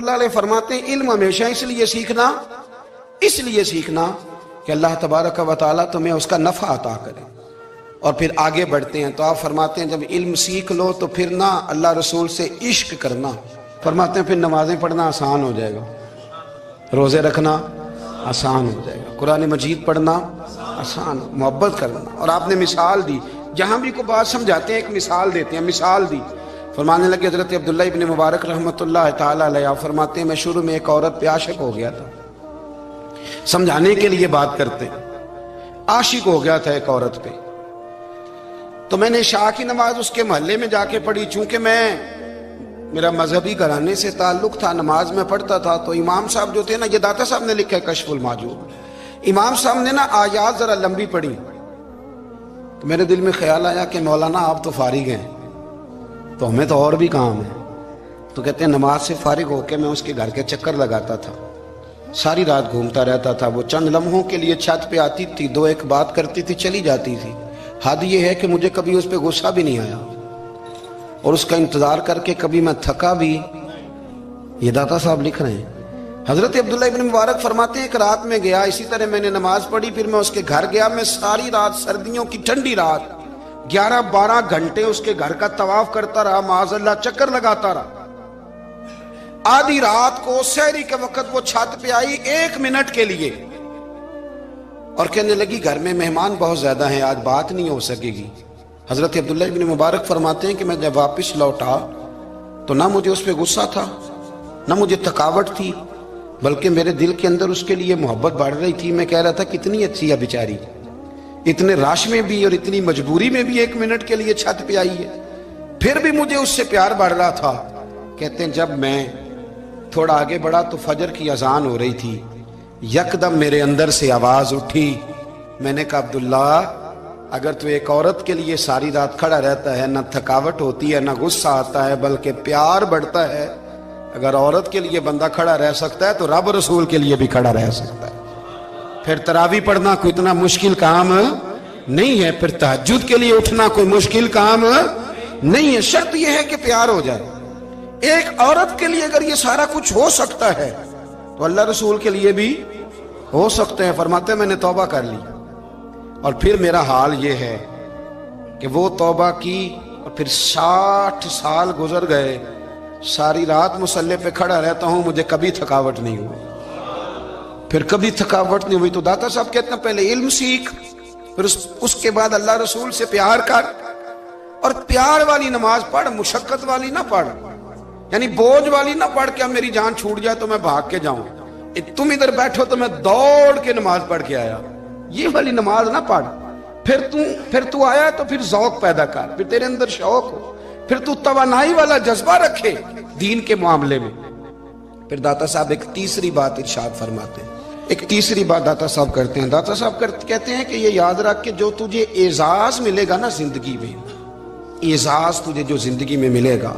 اللہ علیہ فرماتے ہیں علم ہمیشہ اس لیے سیکھنا کہ اللہ تبارک و تعالیٰ تمہیں اس کا نفع عطا کرے، اور پھر آگے بڑھتے ہیں تو آپ فرماتے ہیں جب علم سیکھ لو تو پھر نہ اللہ رسول سے عشق کرنا، فرماتے ہیں پھر نمازیں پڑھنا آسان ہو جائے گا، روزے رکھنا آسان ہو جائے گا، قرآن مجید پڑھنا آسان، محبت کرنا۔ اور آپ نے مثال دی، جہاں بھی کوئی بات سمجھاتے ہیں ایک مثال دیتے ہیں، مثال دی، فرمانے لگے حضرت عبداللہ ابن مبارک رحمۃ اللہ تعالیٰ علیہ فرماتے ہیں میں شروع میں ایک عورت پہ عاشق ہو گیا تھا، سمجھانے کے لیے بات کرتے، عاشق ہو گیا تھا ایک عورت پہ، تو میں نے عشاء کی نماز اس کے محلے میں جا کے پڑھی، چونکہ میرا مذہبی گھرانے سے تعلق تھا، نماز میں پڑھتا تھا، تو امام صاحب جو تھے نا، یہ داتا صاحب نے لکھا ہے کشف المحجوب، امام صاحب نے نا آیات ذرا لمبی پڑھی، تو میرے دل میں خیال آیا کہ مولانا آپ تو فارغ ہیں تو ہمیں تو اور بھی کام ہے، تو کہتے ہیں نماز سے فارغ ہو کے میں اس کے گھر کے چکر لگاتا تھا، ساری رات گھومتا رہتا تھا، وہ چند لمحوں کے لیے چھت پہ آتی تھی، دو ایک بات کرتی تھی، چلی جاتی تھی، حد یہ ہے کہ مجھے کبھی اس پہ غصہ بھی نہیں آیا، اور اس کا انتظار کر کے کبھی میں تھکا بھی۔ یہ داتا صاحب لکھ رہے ہیں، حضرت عبداللہ ابن مبارک فرماتے ہیں ایک رات میں گیا، اسی طرح میں نے نماز پڑھی، پھر میں اس کے گھر گیا، میں ساری رات، سردیوں کی ٹھنڈی رات 11-12 گھنٹے اس کے گھر کا طواف کرتا رہا، معاذ اللہ چکر لگاتا رہا، آدھی رات کو سحری کے وقت وہ چھت پہ آئی 1 منٹ کے لیے اور کہنے لگی گھر میں مہمان بہت زیادہ ہیں، آج بات نہیں ہو سکے گی۔ حضرت عبداللہ ابن مبارک فرماتے ہیں کہ میں جب واپس لوٹا تو نہ مجھے اس پہ غصہ تھا، نہ مجھے تھکاوٹ تھی، بلکہ میرے دل کے اندر اس کے لیے محبت بڑھ رہی تھی۔ میں کہہ رہا تھا کتنی اچھی ہے بیچاری، اتنے راش میں بھی اور اتنی مجبوری میں بھی 1 منٹ کے لیے چھت پہ آئی ہے، پھر بھی مجھے اس سے پیار بڑھ رہا تھا۔ کہتے ہیں جب میں تھوڑا آگے بڑھا تو فجر کی اذان ہو رہی تھی، یکدم میرے اندر سے آواز اٹھی، میں نے کہا عبداللہ اگر تو ایک عورت کے لیے ساری رات کھڑا رہتا ہے، نہ تھکاوٹ ہوتی ہے، نہ غصہ آتا ہے، بلکہ پیار بڑھتا ہے، اگر عورت کے لیے بندہ کھڑا رہ سکتا ہے تو رب رسول کے لیے بھی کھڑا رہ سکتا ہے۔ پھر تراویح پڑھنا کوئی اتنا مشکل کام نہیں ہے، پھر تہجد کے لیے اٹھنا کوئی مشکل کام نہیں ہے، شرط یہ ہے کہ پیار ہو جائے۔ ایک عورت کے لیے اگر یہ سارا کچھ ہو سکتا ہے تو اللہ رسول کے لیے بھی ہو سکتے ہیں۔ فرماتے ہیں میں نے توبہ کر لی، اور پھر میرا حال یہ ہے کہ وہ توبہ کی اور پھر 60 سال گزر گئے، ساری رات مصلی پہ کھڑا رہتا ہوں، مجھے کبھی تھکاوٹ نہیں ہوئی، پھر کبھی تھکاوٹ نہیں ہوئی۔ تو داتا صاحب کہتے ہیں پہلے علم سیکھ، پھر اس کے بعد اللہ رسول سے پیار کر، اور پیار والی نماز پڑھ، مشقت والی نہ پڑھ، یعنی بوجھ والی نہ پڑھ کہ اب میری جان چھوٹ جائے تو میں بھاگ کے جاؤں، تم ادھر بیٹھو تو میں دوڑ کے نماز پڑھ کے آیا، یہ والی نماز نہ پڑھ۔ پھر تو آیا تو پھر ذوق پیدا کر، پھر تیرے اندر شوق ہو، پھر تو توانائی والا جذبہ رکھے دین کے معاملے میں۔ پھر داتا صاحب ایک تیسری بات ارشاد فرماتے ہیں، ایک تیسری بات داتا صاحب کرتے ہیں، داتا صاحب کہتے ہیں کہ یہ یاد رکھ کہ جو تجھے اعزاز ملے گا نا زندگی میں، اعزاز تجھے جو زندگی میں ملے گا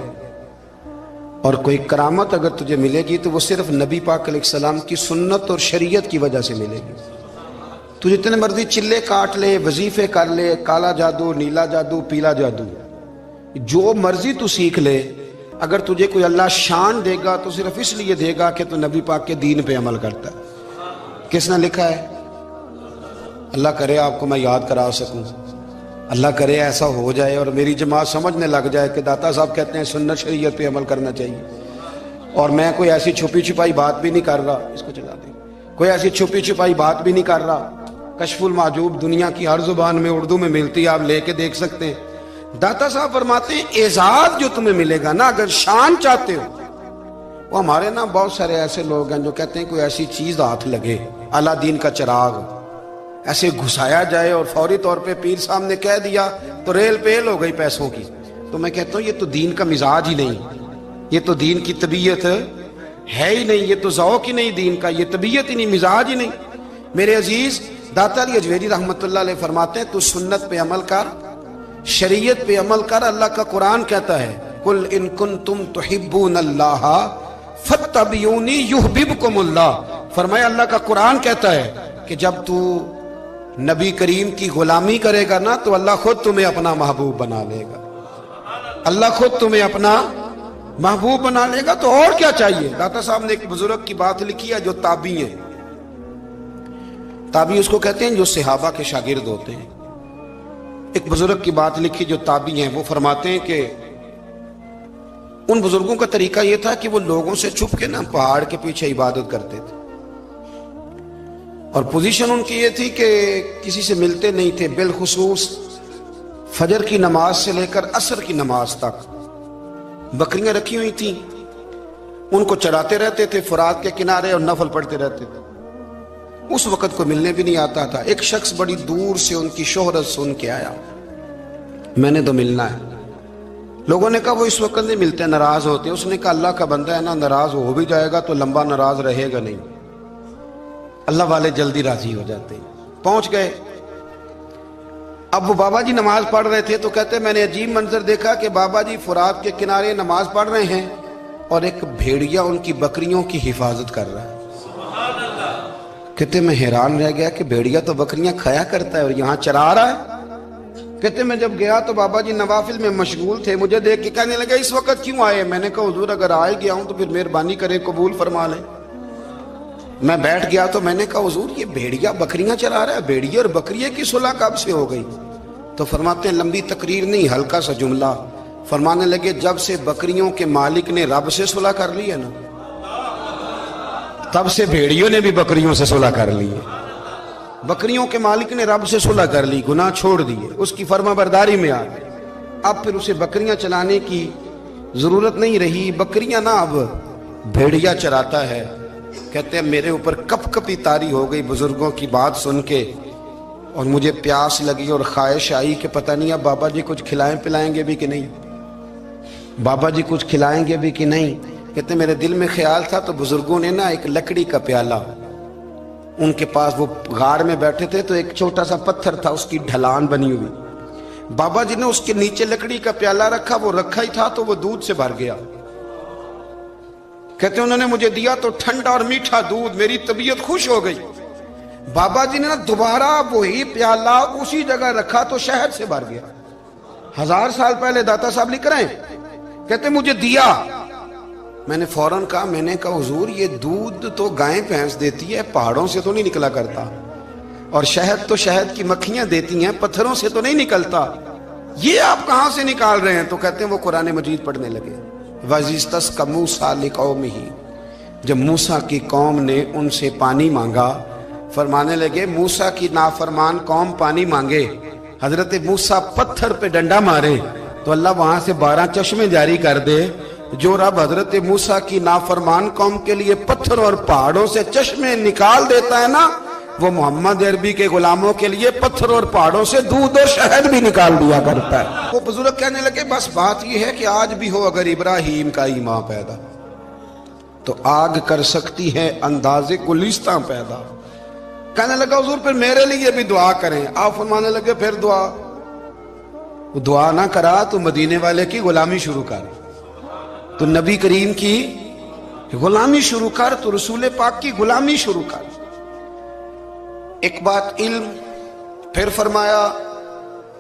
اور کوئی کرامت اگر تجھے ملے گی تو وہ صرف نبی پاک علیہ السلام کی سنت اور شریعت کی وجہ سے ملے گی۔ تو جتنے مرضی چلے کاٹ لے، وظیفے کر لے، کالا جادو، نیلا جادو، پیلا جادو، جو مرضی تو سیکھ لے، اگر تجھے کوئی اللہ شان دے گا تو صرف اس لیے دے گا کہ تو نبی پاک کے دین پہ عمل کرتا ہے۔ کس نے لکھا ہے؟ اللہ کرے آپ کو میں یاد کرا سکوں، اللہ کرے ایسا ہو جائے اور میری جماعت سمجھنے لگ جائے کہ داتا صاحب کہتے ہیں سنت شریعت پہ عمل کرنا چاہیے، اور میں کوئی ایسی چھپی چھپائی بات بھی نہیں کر رہا، اس کو چلا دیں، کوئی ایسی چھپی چھپائی بات بھی نہیں کر رہا، کشف المحجوب دنیا کی ہر زبان میں اردو میں ملتی ہے، آپ لے کے دیکھ سکتے ہیں۔ داتا صاحب فرماتے ہیں اعزاز جو تمہیں ملے گا نا، اگر شان چاہتے ہو، وہ ہمارے نا بہت سارے ایسے لوگ ہیں جو کہتے ہیں کوئی ایسی چیز ہاتھ لگے، اعلیٰ دین کا چراغ ایسے گھسایا جائے اور فوری طور پہ پیر صاحب نے کہہ دیا تو ریل پیل ہو گئی پیسوں کی، تو میں کہتا ہوں یہ تو دین کا مزاج ہی نہیں، یہ تو دین کی طبیعت ہے ہی نہیں، یہ تو ذوق ہی نہیں دین کا، یہ طبیعت ہی نہیں، مزاج ہی نہیں۔ میرے عزیز داتا علی اجویری رحمۃ اللہ علیہ فرماتے ہیں تو سنت پہ عمل کر، شریعت پہ عمل کر۔ اللہ کا قرآن کہتا ہے قل ان کنتم تحبون اللہ فاتبعونی یحببکم اللہ، فرمایا اللہ کا قرآن کہتا ہے کہ جب تو نبی کریم کی غلامی کرے گا نا تو اللہ خود تمہیں اپنا محبوب بنا لے گا، اللہ خود تمہیں اپنا محبوب بنا لے گا تو اور کیا چاہیے. داتا صاحب نے ایک بزرگ کی بات لکھی ہے جو تابعی ہیں. تابعی اس کو کہتے ہیں جو صحابہ کے شاگرد ہوتے ہیں. ایک بزرگ کی بات لکھی جو تابعی ہیں. وہ فرماتے ہیں کہ ان بزرگوں کا طریقہ یہ تھا کہ وہ لوگوں سے چھپ کے پہاڑ کے پیچھے عبادت کرتے تھے, اور پوزیشن ان کی یہ تھی کہ کسی سے ملتے نہیں تھے, بالخصوص فجر کی نماز سے لے کر عصر کی نماز تک بکریاں رکھی ہوئی تھیں, ان کو چراتے رہتے تھے فرات کے کنارے اور نفل پڑھتے رہتے تھے. اس وقت کو ملنے بھی نہیں آتا تھا. ایک شخص بڑی دور سے ان کی شہرت سن کے آیا, میں نے تو ملنا ہے. لوگوں نے کہا وہ اس وقت نہیں ملتے, ناراض ہوتے. اس نے کہا اللہ کا بندہ ہے نا, ناراض ہو بھی جائے گا تو لمبا ناراض رہے گا نہیں, اللہ والے جلدی راضی ہو جاتے ہیں. پہنچ گئے. اب وہ بابا جی نماز پڑھ رہے تھے تو کہتے میں نے عجیب منظر دیکھا کہ بابا جی فرات کے کنارے نماز پڑھ رہے ہیں اور ایک بھیڑیا ان کی بکریوں کی حفاظت کر رہا ہے. کہتے میں حیران رہ گیا کہ بھیڑیا تو بکریاں کھایا کرتا ہے اور یہاں چرا رہا ہے. کہتے میں جب گیا تو بابا جی نوافل میں مشغول تھے, مجھے دیکھ کے کہنے لگے اس وقت کیوں آئے. میں نے کہا حضور اگر آئے گیا ہوں تو پھر مہربانی کرے قبول فرما لیں. میں بیٹھ گیا تو میں نے کہا حضور یہ بھیڑیا بکریاں چرا رہا ہے, بھیڑیا اور بکریے کی صلح کب سے ہو گئی. تو فرماتے ہیں لمبی تقریر نہیں, ہلکا سا جملہ. فرمانے لگے جب سے بکریوں کے مالک نے رب سے صلح کر لی ہے نا, تب سے بھیڑیوں نے بھی بکریوں سے صلح کر لی ہے. بکریوں کے مالک نے رب سے صلح کر لی, گناہ چھوڑ دیے, اس کی فرما برداری میں آ گئے. اب پھر اسے بکریاں چلانے کی ضرورت نہیں رہی. بکریاں نا اب بھیڑیا چراتا ہے. کہتے ہیں میرے اوپر کپ کپی طاری ہو گئی بزرگوں کی بات سن کے, اور مجھے پیاس لگی اور خواہش آئی کہ پتہ نہیں اب بابا جی کچھ کھلائیں پلائیں گے بھی کہ نہیں, بابا جی کچھ کھلائیں گے بھی کہ نہیں. کہتے میرے دل میں خیال تھا تو بزرگوں نے نا ایک لکڑی کا پیالہ, ان کے پاس وہ غار میں بیٹھے تھے تو ایک چھوٹا سا پتھر تھا, اس کی ڈھلان بنی ہوئی. بابا جی نے اس کے نیچے لکڑی کا پیالہ رکھا, وہ رکھا ہی تھا تو وہ دودھ سے بھر گیا. کہتے انہوں نے مجھے دیا تو ٹھنڈا اور میٹھا دودھ, میری طبیعت خوش ہو گئی. بابا جی نے نا دوبارہ وہی پیالہ اسی جگہ رکھا تو شہد سے بھر گیا. 1000 سال پہلے داتا صاحب لکھ رہے ہیں. کہتے مجھے دیا, میں نے فوراً کہا, میں نے کہا حضور یہ دودھ تو گائیں بھینس دیتی ہے, پہاڑوں سے تو نہیں نکلا کرتا, اور شہد تو شہد کی مکھیاں دیتی ہیں, پتھروں سے تو نہیں نکلتا, یہ آپ کہاں سے نکال رہے ہیں. تو کہتے ہیں وہ قرآن مجید پڑھنے لگے. وَإِذِ اسْتَسْقَى مُوسَىٰ لِقَوْمِهِ, جب موسیٰ کی قوم نے ان سے پانی مانگا, فرمانے لگے موسیٰ کی نافرمان قوم پانی مانگے, حضرت موسیٰ پتھر پہ ڈنڈا مارے تو اللہ وہاں سے 12 چشمے جاری کر دے. جو رب حضرت موسیٰ کی نافرمان قوم کے لیے پتھر اور پہاڑوں سے چشمے نکال دیتا ہے نا, وہ محمد عربی کے غلاموں کے لیے پتھر اور پہاڑوں سے دودھ اور شہد بھی نکال دیا کرتا ہے. وہ بزرگ کہنے لگے بس بات یہ ہے کہ آج بھی ہو اگر ابراہیم کا ایمان پیدا تو آگ کر سکتی ہے انداز گلستاں پیدا. کہنے لگا حضور پھر میرے لیے بھی دعا کریں. آپ فرمانے لگے پھر دعا نہ کرا تو مدینے والے کی غلامی شروع کر, تو نبی کریم کی غلامی شروع کر, تو رسول پاک کی غلامی شروع کر. ایک بات علم, پھر فرمایا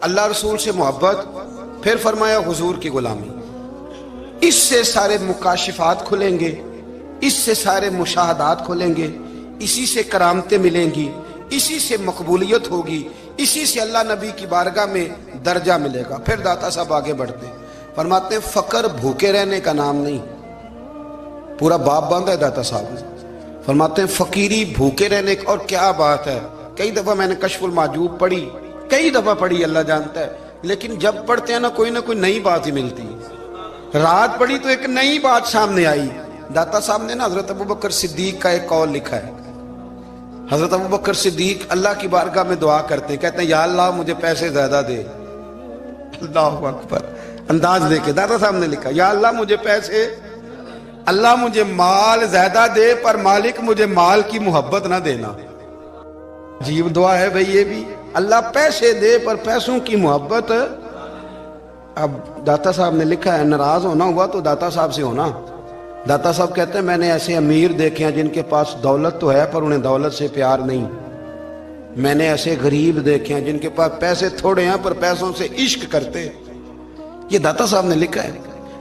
اللہ رسول سے محبت, پھر فرمایا حضور کی غلامی. اس سے سارے مکاشفات کھلیں گے, اس سے سارے مشاہدات کھلیں گے, اسی سے کرامتیں ملیں گی, اسی سے مقبولیت ہوگی, اسی سے اللہ نبی کی بارگاہ میں درجہ ملے گا. پھر داتا صاحب آگے بڑھتے ہیں, فرماتے ہیں فقر بھوکے رہنے کا نام نہیں. پورا باب باندھا ہے داتا صاحب نے. فرماتے ہیں فقیری بھوکے رہنے کا, اور کیا بات ہے. کئی دفعہ میں نے کشف المعجوب پڑھی, کئی دفعہ پڑھی, اللہ جانتا ہے, لیکن جب پڑھتے ہیں نہ کوئی نئی بات ہی ملتی. رات پڑھی تو ایک نئی بات سامنے آئی. داتا صاحب نے نا حضرت ابوبکر صدیق کا ایک قول لکھا ہے. حضرت ابوبکر صدیق اللہ کی بارگاہ میں دعا کرتے ہیں, کہتے ہیں یا اللہ مجھے پیسے زیادہ دے. اللہ اکبر, انداز دے کے داتا صاحب نے لکھا یا اللہ مجھے پیسے, اللہ مجھے مال زیادہ دے پر مالک مجھے مال کی محبت نہ دینا. عجیب دعا ہے بھئی یہ بھی, اللہ پیسے دے پر پیسوں کی محبت. اب داتا صاحب نے لکھا ہے ناراض ہونا ہوا تو داتا صاحب سے ہونا. داتا صاحب کہتے ہیں میں نے ایسے امیر دیکھے ہیں جن کے پاس دولت تو ہے پر انہیں دولت سے پیار نہیں. میں نے ایسے غریب دیکھے ہیں جن کے پاس پیسے تھوڑے ہیں پر پیسوں سے عشق کرتے. یہ داتا صاحب نے لکھا ہے.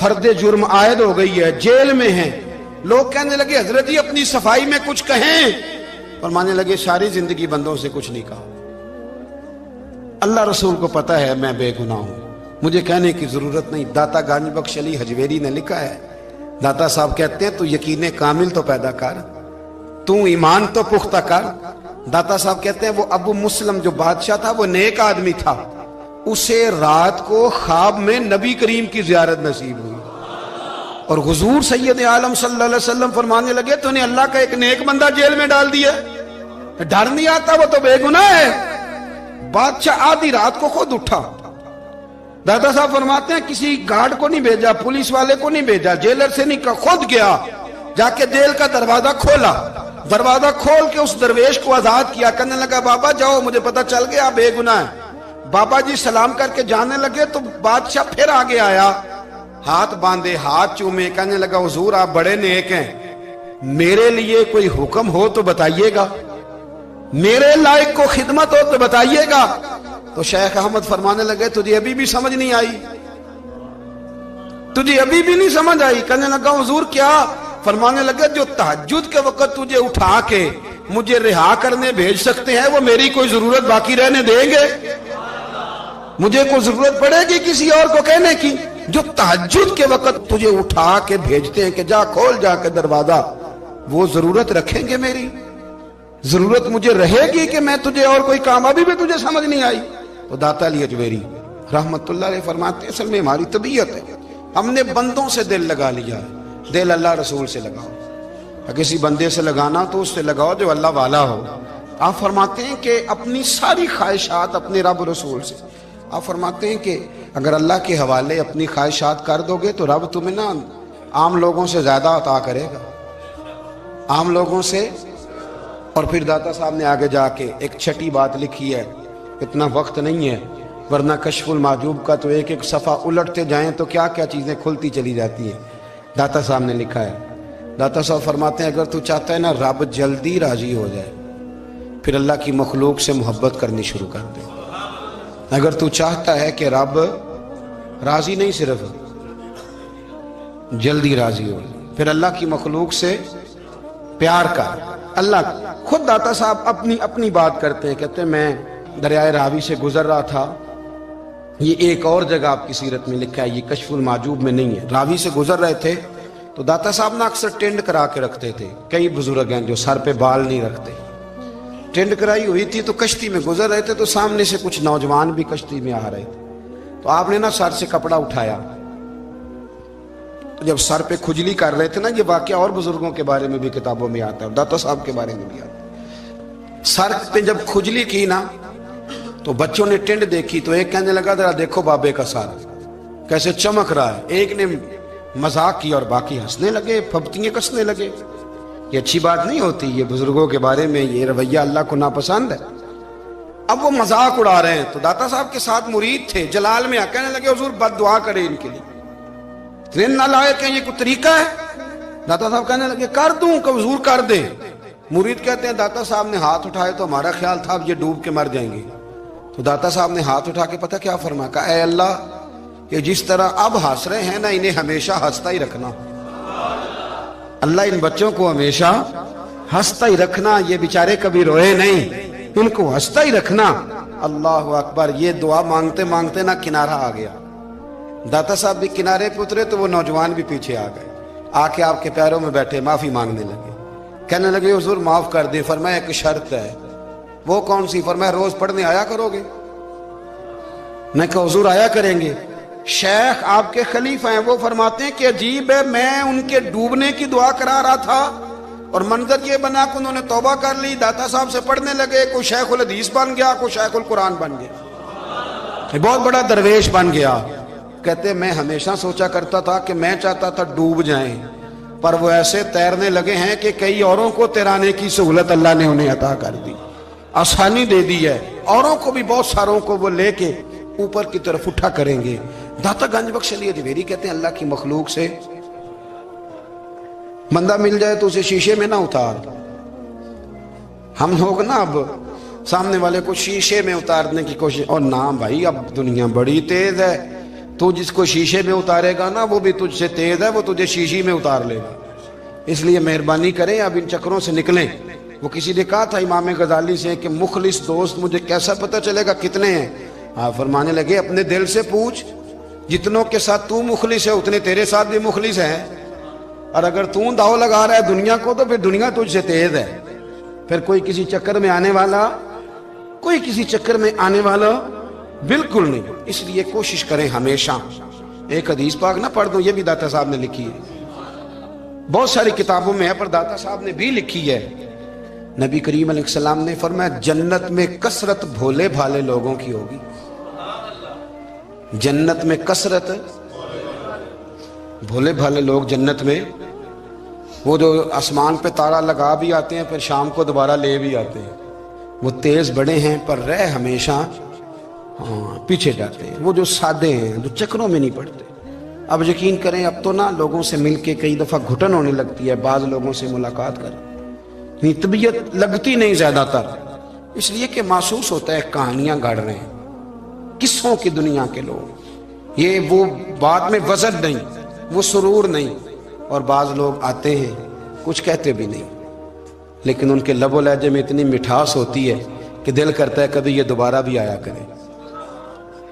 فرد جرم عائد ہو گئی ہے، جیل میں ہیں. لوگ کہنے لگے حضرت جی اپنی صفائی میں کچھ کہیں. فرمانے لگے ساری زندگی بندوں سے کچھ نہیں کہا. اللہ رسول کو پتا ہے میں بے گناہ ہوں، مجھے کہنے کی ضرورت نہیں. داتا گنج بخش علی حجویری نے لکھا ہے، داتا صاحب کہتے ہیں تو یقین کامل تو پیدا کر، تو ایمان تو پختہ کر. داتا صاحب کہتے ہیں وہ ابو مسلم جو بادشاہ تھا وہ نیک آدمی تھا، اسے رات کو خواب میں نبی کریم کی زیارت نصیب ہوئی اور حضور سید عالم صلی اللہ علیہ وسلم فرمانے لگے تو نے اللہ کا ایک نیک بندہ جیل میں ڈال دیا. ڈر نہیں آتا، وہ تو بے گناہ ہے. بادشاہ آدھی رات کو خود اٹھا. دادا صاحب فرماتے ہیں کسی گارڈ کو نہیں بھیجا، پولیس والے کو نہیں بھیجا، جیلر سے نہیں کہا، خود گیا، جا کے جیل کا دروازہ کھولا. دروازہ کھول کے اس درویش کو آزاد کیا. کہنے لگا بابا جاؤ، مجھے پتا چل گیا آپ بے گناہ ہیں. بابا جی سلام کر کے جانے لگے تو بادشاہ پھر آگے آیا، ہاتھ باندھے، ہاتھ چومے. کہنے لگا حضور آپ بڑے نیک ہیں، میرے لیے کوئی حکم ہو تو بتائیے گا، میرے لائق کو خدمت ہو تو بتائیے گا. تو شیخ احمد فرمانے لگے تجھے ابھی بھی سمجھ نہیں آئی، تجھے ابھی بھی نہیں سمجھ آئی. کہنے لگا حضور کیا؟ فرمانے لگے جو تہجد کے وقت تجھے اٹھا کے مجھے رہا کرنے بھیج سکتے ہیں وہ میری کوئی ضرورت باقی رہنے دیں گے؟ مجھے کوئی ضرورت پڑے گی کسی اور کو کہنے کی؟ جو تہجد کے وقت تجھے اٹھا کے بھیجتے ہیں کہ جا کھول جا کے دروازہ، وہ ضرورت رکھیں گے میری؟ ضرورت مجھے رہے گی کہ میں تجھے اور کوئی کام؟ ابھی بھی تجھے سمجھ نہیں آئی؟ تو داتا علی حجویری رحمت اللہ علیہ فرماتے ہیں اصل میں ہماری طبیعت ہے، ہم نے بندوں سے دل لگا لیا ہے. دل اللہ رسول سے لگاؤ، کسی بندے سے لگانا تو اس سے لگاؤ جو اللہ والا ہو. آپ فرماتے ہیں کہ اپنی ساری خواہشات اپنے رب رسول سے، آپ فرماتے ہیں کہ اگر اللہ کے حوالے اپنی خواہشات کر دو گے تو رب تمہیں نا عام لوگوں سے زیادہ عطا کرے گا، عام لوگوں سے. اور پھر داتا صاحب نے آگے جا کے ایک چھٹی بات لکھی ہے، اتنا وقت نہیں ہے ورنہ کشف المحجوب کا تو ایک ایک صفحہ الٹتے جائیں تو کیا کیا چیزیں کھلتی چلی جاتی ہیں. داتا صاحب نے لکھا ہے، داتا صاحب فرماتے ہیں اگر تو چاہتا ہے نا رب جلدی راضی ہو جائے پھر اللہ کی مخلوق سے محبت کرنی شروع کر دے. اگر تو چاہتا ہے کہ رب راضی نہیں صرف جلدی راضی ہو پھر اللہ کی مخلوق سے پیار کر. اللہ خود داتا صاحب اپنی بات کرتے ہیں، کہتے ہیں میں دریائے راوی سے گزر رہا تھا، یہ ایک اور جگہ آپ کی سیرت میں لکھا ہے، یہ کشف المحجوب میں نہیں ہے. راوی سے گزر رہے تھے تو داتا صاحب نے اکثر ٹینڈ کرا کے رکھتے تھے. کئی بزرگ ہیں جو سر پہ بال نہیں رکھتے، ٹینڈ کرائی ہوئی تھی تو کشتی میں گزر رہے تھے تو سامنے سے کچھ نوجوان بھی کشتی میں آ رہے تھے تو آپ نے نا سر سے کپڑا اٹھایا. جب سر پہ کھجلی کر رہے تھے نا، یہ واقعہ اور بزرگوں کے بارے میں بھی کتابوں میں آتا ہے، داتا صاحب کے بارے میں بھی آتا ہے. سر پہ جب کھجلی کی نا تو بچوں نے ٹینڈ دیکھی تو ایک کہنے لگا ذرا دیکھو بابے کا سر کیسے چمک رہا ہے. ایک نے مذاق کیا اور باقی ہنسنے لگے، پھپتیاں کسنے لگے. یہ اچھی بات نہیں ہوتی، یہ بزرگوں کے بارے میں یہ رویہ اللہ کو ناپسند ہے. اب وہ مذاق اڑا رہے ہیں تو داتا صاحب کے ساتھ مرید تھے جلال میں کہنے لگے حضور بد دعا کرے ان کے لیے، اتنے نالائق ہیں، یہ کوئی طریقہ ہے؟ داتا صاحب کہنے لگے کر دوں کہ حضور کر دے. مرید کہتے ہیں داتا صاحب نے ہاتھ اٹھائے تو ہمارا خیال تھا اب یہ ڈوب کے مر جائیں گے. تو داتا صاحب نے ہاتھ اٹھا کے پتہ کیا فرمایا؟ کہا اے اللہ یہ جس طرح اب ہنس رہے ہیں نا انہیں ہمیشہ ہنستا ہی رکھنا. اللہ ان بچوں کو ہمیشہ ہنستا ہی رکھنا، یہ بیچارے کبھی روئے نہیں، ان کو ہنستا ہی رکھنا. اللہ اکبر. یہ دعا مانگتے مانگتے نا کنارہ آ گیا. داتا صاحب بھی کنارے پہ اترے تو وہ نوجوان بھی پیچھے آ گئے، آ کے آپ کے پیروں میں بیٹھے معافی مانگنے لگے. کہنے لگے حضور معاف کر دیں. فرمایا ایک شرط ہے. وہ کون سی؟ فرمایا روز پڑھنے آیا کرو گے. میں کہا حضور آیا کریں گے. شیخ آپ کے خلیفہ ہیں، وہ فرماتے ہیں کہ عجیب ہے میں ان کے ڈوبنے کی دعا کرا رہا تھا اور منظر یہ بنا کہ انہوں نے توبہ کر لی، داتا صاحب سے پڑھنے لگے، کوئی شیخ الحدیث بن گیا، کوئی شیخ القرآن بن گیا، بہت بڑا درویش بن گیا. کہتے میں ہمیشہ سوچا کرتا تھا کہ میں چاہتا تھا ڈوب جائیں، پر وہ ایسے تیرنے لگے ہیں کہ کئی اوروں کو تیرانے کی سہولت اللہ نے انہیں عطا کر دی، آسانی دے دی ہے. اوروں کو بھی بہت ساروں کو وہ لے کے اوپر کی طرف اٹھا کریں گے. داتا گنج بخش علی حجویری کہتے ہیں اللہ کی مخلوق سے بندہ مل جائے تو اسے شیشے میں نہ اتار. ہم لوگ نا اب سامنے والے کو شیشے میں اتارنے کی کوشش، اور نہ بھائی اب دنیا بڑی تیز ہے، تو جس کو شیشے میں اتارے گا نا وہ بھی تجھ سے تیز ہے، وہ تجھے شیشی میں اتار لے گا۔ اس لیے مہربانی کریں اب ان چکروں سے نکلیں۔ وہ کسی نے کہا تھا امام غزالی سے کہ مخلص دوست مجھے کیسا پتہ چلے گا کتنے ہیں؟ آپ فرمانے لگے اپنے دل سے پوچھ، جتنوں کے ساتھ تو مخلص ہے اتنے تیرے ساتھ بھی مخلص ہیں، اور اگر تو داؤ لگا رہا ہے دنیا کو تو پھر دنیا تجھ سے تیز ہے۔ پھر کوئی کسی چکر میں آنے والا بالکل نہیں۔ اس لیے کوشش کریں ہمیشہ۔ ایک حدیث پاک نہ پڑھ دوں، یہ بھی داتا صاحب نے لکھی ہے، بہت ساری کتابوں میں ہے پر داتا صاحب نے بھی لکھی ہے۔ نبی کریم علیہ السلام نے فرمایا جنت میں کثرت بھولے بھالے لوگوں کی ہوگی۔ جنت میں کثرت بھولے بھالے لوگ جنت میں، وہ جو آسمان پہ تارا لگا بھی آتے ہیں پھر شام کو دوبارہ لے بھی آتے ہیں، وہ تیز بڑے ہیں پر رہ ہمیشہ پیچھے جاتے ہیں۔ وہ جو سادے ہیں، جو چکروں میں نہیں پڑتے۔ اب یقین کریں اب تو نا لوگوں سے مل کے کئی دفعہ گھٹن ہونے لگتی ہے، بعض لوگوں سے ملاقات کر طبیعت لگتی نہیں زیادہ تر، اس لیے کہ محسوس ہوتا ہے کہانیاں گاڑ رہے ہیں، قصوں کی دنیا کے لوگ، یہ وہ بات میں وزن نہیں، وہ سرور نہیں۔ اور بعض لوگ آتے ہیں کچھ کہتے بھی نہیں، لیکن ان کے لب و لہجے میں اتنی مٹھاس ہوتی ہے کہ دل کرتا ہے کبھی یہ دوبارہ بھی آیا کرے،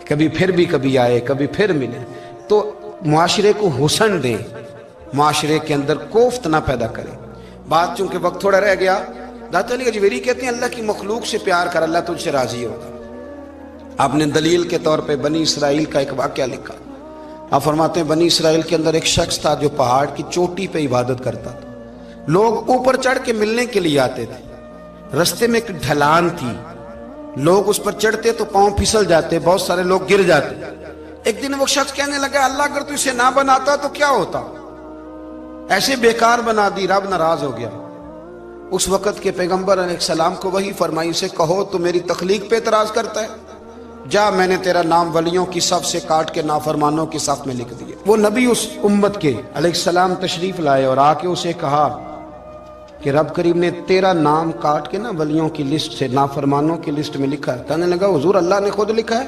کبھی آئے، کبھی پھر ملے۔ تو معاشرے کو حسن دیں، معاشرے کے اندر کوفت نہ پیدا کریں۔ بات چونکہ وقت تھوڑا رہ گیا، داتا علی اجمیری کہتے ہیں اللہ کی مخلوق سے پیار کر، اللہ تجھ سے راضی ہوگا۔ آپ نے دلیل کے طور پہ بنی اسرائیل کا ایک واقعہ لکھا۔ آپ فرماتے ہیں بنی اسرائیل کے اندر ایک شخص تھا جو پہاڑ کی چوٹی پہ عبادت کرتا تھا، لوگ اوپر چڑھ کے ملنے کے لیے آتے تھے، رستے میں ایک ڈھلان تھی، لوگ اس پر چڑھتے تو پاؤں پھسل جاتے، بہت سارے لوگ گر جاتے۔ ایک دن وہ شخص کہنے لگا اللہ اگر تو اسے نہ بناتا تو کیا ہوتا، ایسے بیکار بنا دی، رب ناراض ہو گیا۔ اس وقت کے پیغمبر علیہ السلام کو وحی فرمائی سے کہو تو میری تخلیق پہ اعتراض کرتا ہے، جا میں نے تیرا نام ولیوں کی صف سے کاٹ کے نافرمانوں کی صف میں لکھ دیا۔ وہ نبی اس امت کے علیہ السلام تشریف لائے اور آ کے اسے کہا کہ رب کریم نے تیرا نام کاٹ کے نا ولیوں کی لسٹ سے نافرمانوں کی لسٹ میں لکھا ہے۔ کہنے لگا حضور اللہ نے خود لکھا ہے؟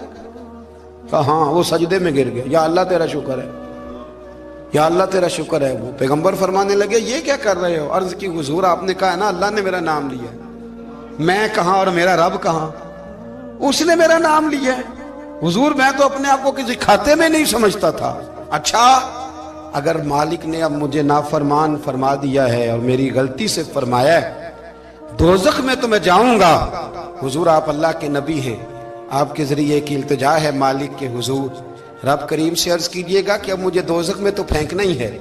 کہا ہاں۔ وہ سجدے میں گر گیا، یا اللہ تیرا شکر ہے، یا اللہ تیرا شکر ہے۔ وہ پیغمبر فرمانے لگے یہ کیا کر رہے ہو؟ عرض کی حضور آپ نے کہا ہے نا اللہ نے میرا نام لیا ہے، میں کہاں اور میرا رب کہاں؟ اس نے میرا نام لیا ہے حضور، میں تو اپنے آپ کو کسی کھاتے میں نہیں سمجھتا تھا۔ اچھا اگر مالک نے اب مجھے نافرمان فرما دیا ہے اور میری غلطی سے فرمایا ہے دوزخ میں تو میں جاؤں گا۔ حضور آپ اللہ کے نبی ہیں، آپ کے ذریعے کی التجا ہے مالک کے حضور، رب کریم سے عرض کیجئے گا کہ اب مجھے دوزخ میں تو پھینکنا ہی ہے،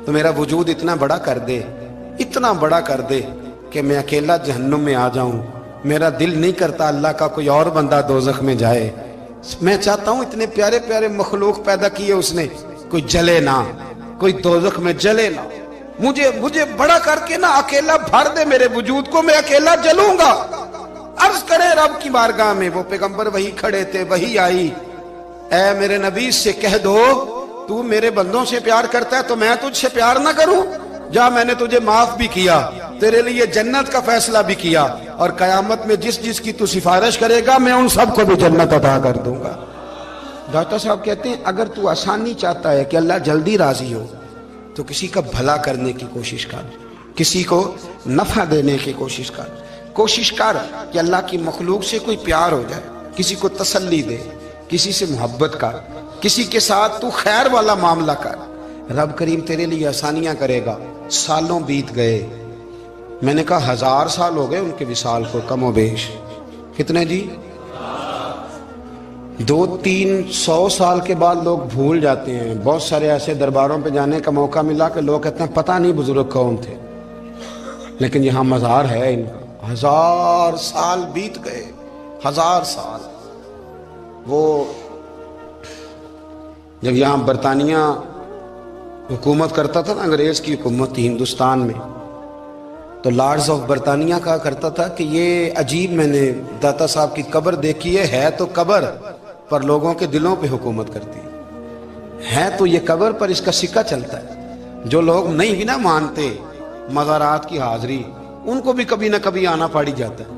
تو میرا وجود اتنا بڑا کر دے، اتنا بڑا کر دے کہ میں اکیلا جہنم میں آ جاؤں۔ میرا دل نہیں کرتا اللہ کا کوئی اور بندہ دوزخ میں جائے، میں چاہتا ہوں اتنے پیارے پیارے مخلوق پیدا کیے اس نے، کوئی جلے نہ، کوئی دوزخ میں جلے نہ، مجھے بڑا کر کے نا اکیلا بھر دے میرے وجود کو، میں اکیلا جلوں گا۔ عرض کرے رب کی بارگاہ میں، وہ پیغمبر وہی کھڑے تھے، وہی آئی، اے میرے نبی سے کہہ دو تو میرے بندوں سے پیار کرتا ہے تو میں تجھ سے پیار نہ کروں؟ جا میں نے تجھے معاف بھی کیا، تیرے لیے جنت کا فیصلہ بھی کیا، اور قیامت میں جس جس کی تو سفارش کرے گا میں ان سب کو بھی جنت عطا کر دوں گا۔ داتا صاحب کہتے ہیں اگر تو آسانی چاہتا ہے کہ اللہ جلدی راضی ہو تو کسی کا بھلا کرنے کی کوشش کر، کسی کو نفع دینے کی کوشش کر کہ اللہ کی مخلوق سے کوئی پیار ہو جائے، کسی کو تسلی دے، کسی سے محبت کر، کسی کے ساتھ تو خیر والا معاملہ کر، رب کریم تیرے لیے آسانیاں کرے گا۔ سالوں بیت گئے، میں نے کہا 1000 سال ہو گئے ان کے وصال کو کم و بیش، کتنے جی؟ 200-300 سال کے بعد لوگ بھول جاتے ہیں۔ بہت سارے ایسے درباروں پہ جانے کا موقع ملا کہ لوگ کہتے ہیں پتہ نہیں بزرگ کون تھے، لیکن یہاں مزار ہے ان کا۔ 1000 سال بیت گئے، 1000 سال۔ وہ جب یہاں برطانیہ حکومت کرتا تھا نا، انگریز کی حکومت تھی ہندوستان میں، تو لارڈز آف برطانیہ کہا کرتا تھا کہ یہ عجیب، میں نے داتا صاحب کی قبر دیکھی ہے تو قبر پر لوگوں کے دلوں پہ حکومت کرتی ہے تو یہ قبر پر اس کا سکہ چلتا ہے۔ جو لوگ نہیں بھی نہ مانتے مزارات کی حاضری، ان کو بھی کبھی نہ کبھی آنا پڑ جاتا ہے۔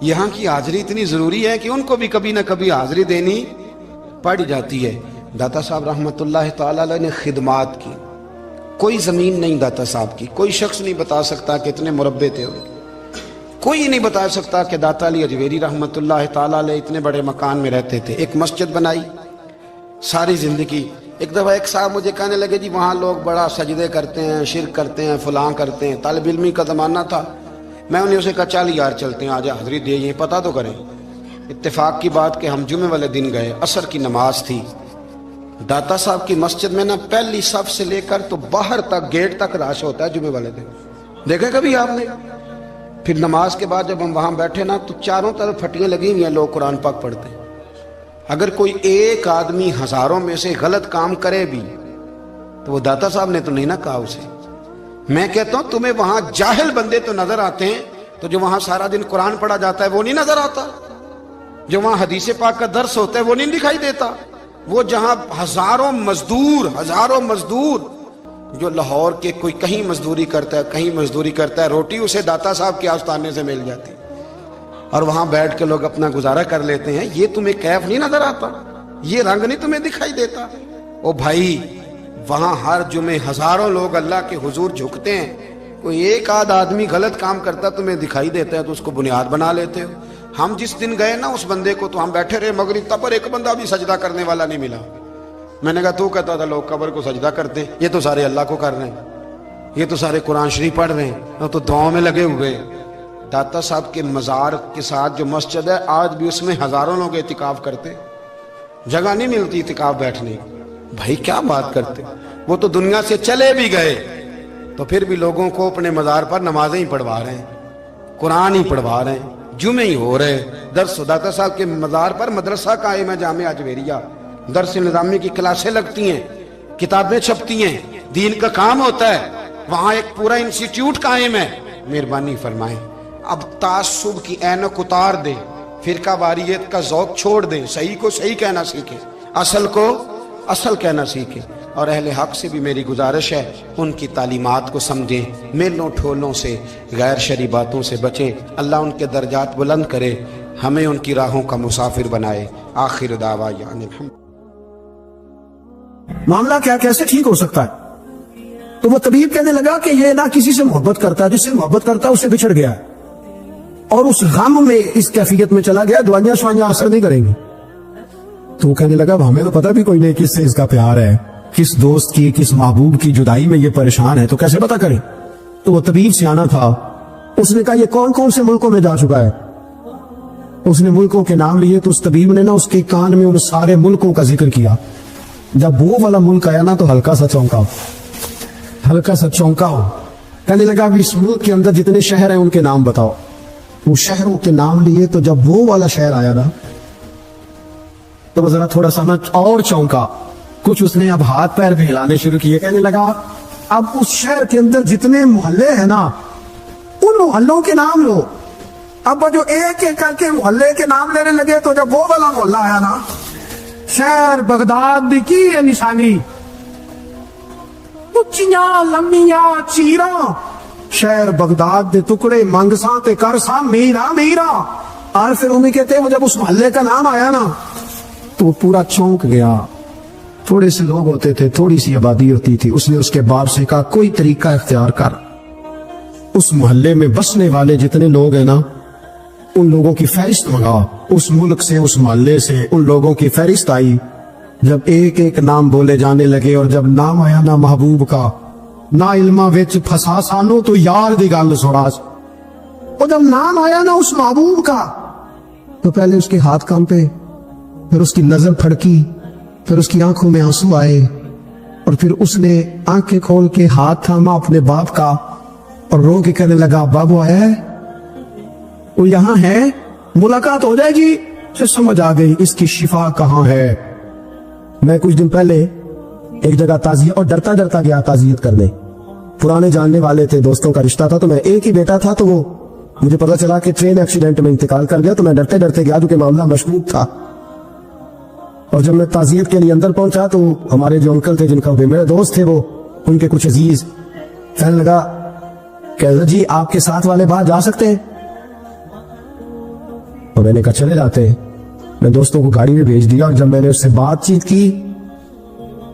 یہاں کی حاضری اتنی ضروری ہے کہ ان کو بھی کبھی نہ کبھی حاضری دینی پڑ جاتی ہے۔ داتا صاحب رحمۃ اللہ تعالی علیہ نے خدمات کی، کوئی زمین نہیں داتا صاحب کی، کوئی شخص نہیں بتا سکتا کہ اتنے مربع تھے، کوئی نہیں بتا سکتا کہ داتا علی اجویری رحمۃ اللہ تعالی علیہ اتنے بڑے مکان میں رہتے تھے۔ ایک مسجد بنائی ساری زندگی۔ ایک دفعہ ایک صاحب مجھے کہنے لگے جی وہاں لوگ بڑا سجدے کرتے ہیں، شرک کرتے ہیں، فلاں کرتے ہیں، طالب علمی کا زمانہ تھا۔ میں انہیں اسے کہا چل یار چلتے ہیں، آجا حضری دے یہ پتہ تو کریں۔ اتفاق کی بات کہ ہم جمعے والے دن گئے، عصر کی نماز تھی، داتا صاحب کی مسجد میں نا پہلی صف سے لے کر تو باہر تک گیٹ تک رش ہوتا ہے جمعے والے دن، دیکھا کبھی آپ نے؟ پھر نماز کے بعد جب ہم وہاں بیٹھے نا تو چاروں طرف پھٹیاں لگی ہوئی ہیں، لوگ قرآن پاک پڑھتے ہیں۔ اگر کوئی ایک آدمی ہزاروں میں سے غلط کام کرے بھی تو وہ داتا صاحب نے تو نہیں نہ کہا اسے۔ میں کہتا ہوں تمہیں وہاں جاہل بندے تو نظر آتے ہیں، تو جو وہاں سارا دن قرآن پڑھا جاتا ہے وہ نہیں نظر آتا، جو وہاں حدیث پاک کا درس ہوتا ہے وہ نہیں دکھائی دیتا، وہ جہاں ہزاروں مزدور جو لاہور کے کوئی کہیں مزدوری کرتا ہے کہیں مزدوری کرتا ہے، روٹی اسے داتا صاحب کے آستانے سے مل جاتی اور وہاں بیٹھ کے لوگ اپنا گزارا کر لیتے ہیں۔ یہ تمہیں کیف نہیں نظر آتا، یہ رنگ نہیں تمہیں دکھائی دیتا؟ او بھائی وہاں ہر جمعے ہزاروں لوگ اللہ کے حضور جھکتے ہیں، کوئی ایک آدھ آدمی غلط کام کرتا تمہیں دکھائی دیتا ہے تو اس کو بنیاد بنا لیتے ہو۔ ہم جس دن گئے نا اس بندے کو تو ہم بیٹھے رہے مغرب تک، پر ایک بندہ بھی سجدہ کرنے والا نہیں ملا۔ میں نے کہا تو کہتا تھا لوگ قبر کو سجدہ کرتے ہیں، یہ تو سارے اللہ کو کر رہے ہیں، یہ تو سارے قرآن شریف پڑھ رہے ہیں، تو دعاؤں میں لگے ہوئے۔ داتا صاحب کے مزار کے ساتھ جو مسجد ہے آج بھی اس میں ہزاروں لوگ اعتکاف کرتے، جگہ نہیں ملتی اعتکاف بیٹھنے کی۔ بھائی کیا بات کرتے، وہ تو دنیا سے چلے بھی گئے تو پھر بھی لوگوں کو اپنے مزار پر نمازیں ہی پڑھوا رہے ہیں، قرآن ہی پڑھوا رہے ہیں، جمعے ہی ہو رہے درس۔ داتا صاحب کے مزار پر مدرسہ قائم ہے جامعہ اجویریہ، درس نظامی کی کلاسیں لگتی ہیں، کتابیں چھپتی ہیں، دین کا کام ہوتا ہے، وہاں ایک پورا انسٹیٹیوٹ قائم ہے۔ مہربانی فرمائیں اب تعصب کی اینک اتار دیں، فرقہ واریت کا ذوق چھوڑ دیں، صحیح کو صحیح کہنا سیکھیں، اصل کو اصل کہنا سیکھیں۔ اور اہل حق سے بھی میری گزارش ہے ان کی تعلیمات کو سمجھیں، میلوں ٹھولوں سے غیر شرعی باتوں سے بچیں، اللہ ان کے درجات بلند کرے، ہمیں ان کی راہوں کا مسافر بنائے۔ آخر دعوانا الحمد۔ معاملہ کیا کیسے ٹھیک ہو سکتا ہے؟ تو وہ طبیب کہنے لگا کہ یہ نہ کسی سے محبت کرتا ہے، جس سے محبت کرتا ہے اس سے بچھڑ گیا ہے، اور اس غم میں اس کیفیت میں چلا گیا، دوائیاں شوائیاں اثر نہیں کریں گی۔ تو وہ کہنے لگا ہمیں تو پتہ بھی کوئی نہیں کس سے اس کا پیار ہے، کس دوست کی کس محبوب کی جدائی میں یہ پریشان ہے، تو کیسے پتہ کریں؟ تو وہ طبیب سیانا تھا، اس نے کہا یہ کون کون سے ملکوں میں جا چکا ہے؟ اس نے ملکوں کے نام لیے تو اس طبیب نے نا اس کے کان میں ان سارے ملکوں کا ذکر کیا۔ جب وہ والا ملک آیا نا تو ہلکا سا چونکا ہو، کہنے لگا اس ملک کے اندر جتنے شہر ہیں ان کے نام بتاؤ۔ وہ شہروں کے نام لیے تو جب وہ والا شہر آیا نا تو وہ ذرا تھوڑا سا اور چونکا، کچھ اس نے اب ہاتھ پیر بھی ہلانے شروع کیے، کہنے لگا اب اس شہر کے اندر جتنے محلے ہیں نا ان محلوں کے نام لو۔ اب جو ایک ایک کر کے محلے کے نام لینے لگے تو جب وہ والا محلہ آیا نا، شہر بغداد دی کی ہے نشانی، اچیاں لمیاں چیراں، شہر بغداد دے ٹکڑے منگساں تے کرساں میرا۔ اور پھر انہیں کہتے ہیں وہ جب اس محلے کا نام آیا نا تو پورا چونک گیا۔ تھوڑے سے لوگ ہوتے تھے، تھوڑی سی آبادی ہوتی تھی، اس نے اس کے باپ سے کہا کوئی طریقہ اختیار کر، اس محلے میں بسنے والے جتنے لوگ ہیں نا ان لوگوں کی فہرست منگا، اس ملک سے اس محلے سے ان لوگوں کی فہرست آئی۔ جب ایک ایک نام بولے جانے لگے اور جب نام آیا نا محبوب کا، نہ علمہ وچ پھسا سانو تو یار دی گل سنا، اور جب نام آیا نا اس محبوب کا تو پہلے اس کے ہاتھ کانپے، پھر اس کی نظر پھڑکی، پھر اس کی آنکھوں میں آنسو آئے، اور پھر اس نے آنکھیں کھول کے ہاتھ تھاما اپنے باپ کا اور رو کے کہنے لگا بابو آیا ہے، وہ یہاں ہے، ملاقات ہو جائے گی۔ پھر سمجھ آ گئی اس کی شفا کہاں ہے۔ میں کچھ دن پہلے ایک جگہ تعزیت، اور ڈرتا ڈرتا گیا تعزیت کرنے، پرانے جاننے والے تھے، دوستوں کا رشتہ تھا، تو میں ایک ہی بیٹا تھا، تو وہ مجھے پتا چلا کہ ٹرین ایکسیڈنٹ میں انتقال کر گیا، تو میں ڈرتے ڈرتے گیا کیونکہ معاملہ مشکوک تھا۔ اور جب میں تعزیت کے لیے اندر پہنچا تو ہمارے جو انکل تھے، جن کا میرے دوست تھے، وہ ان کے کچھ عزیز کہنے لگا کہ جی آپ کے ساتھ والے باہر جا سکتے ہیں؟ اور میں نے کہا چلے جاتے ہیں۔ میں دوستوں کو گاڑی میں بھیج دیا، اور جب میں نے اس سے بات چیت کی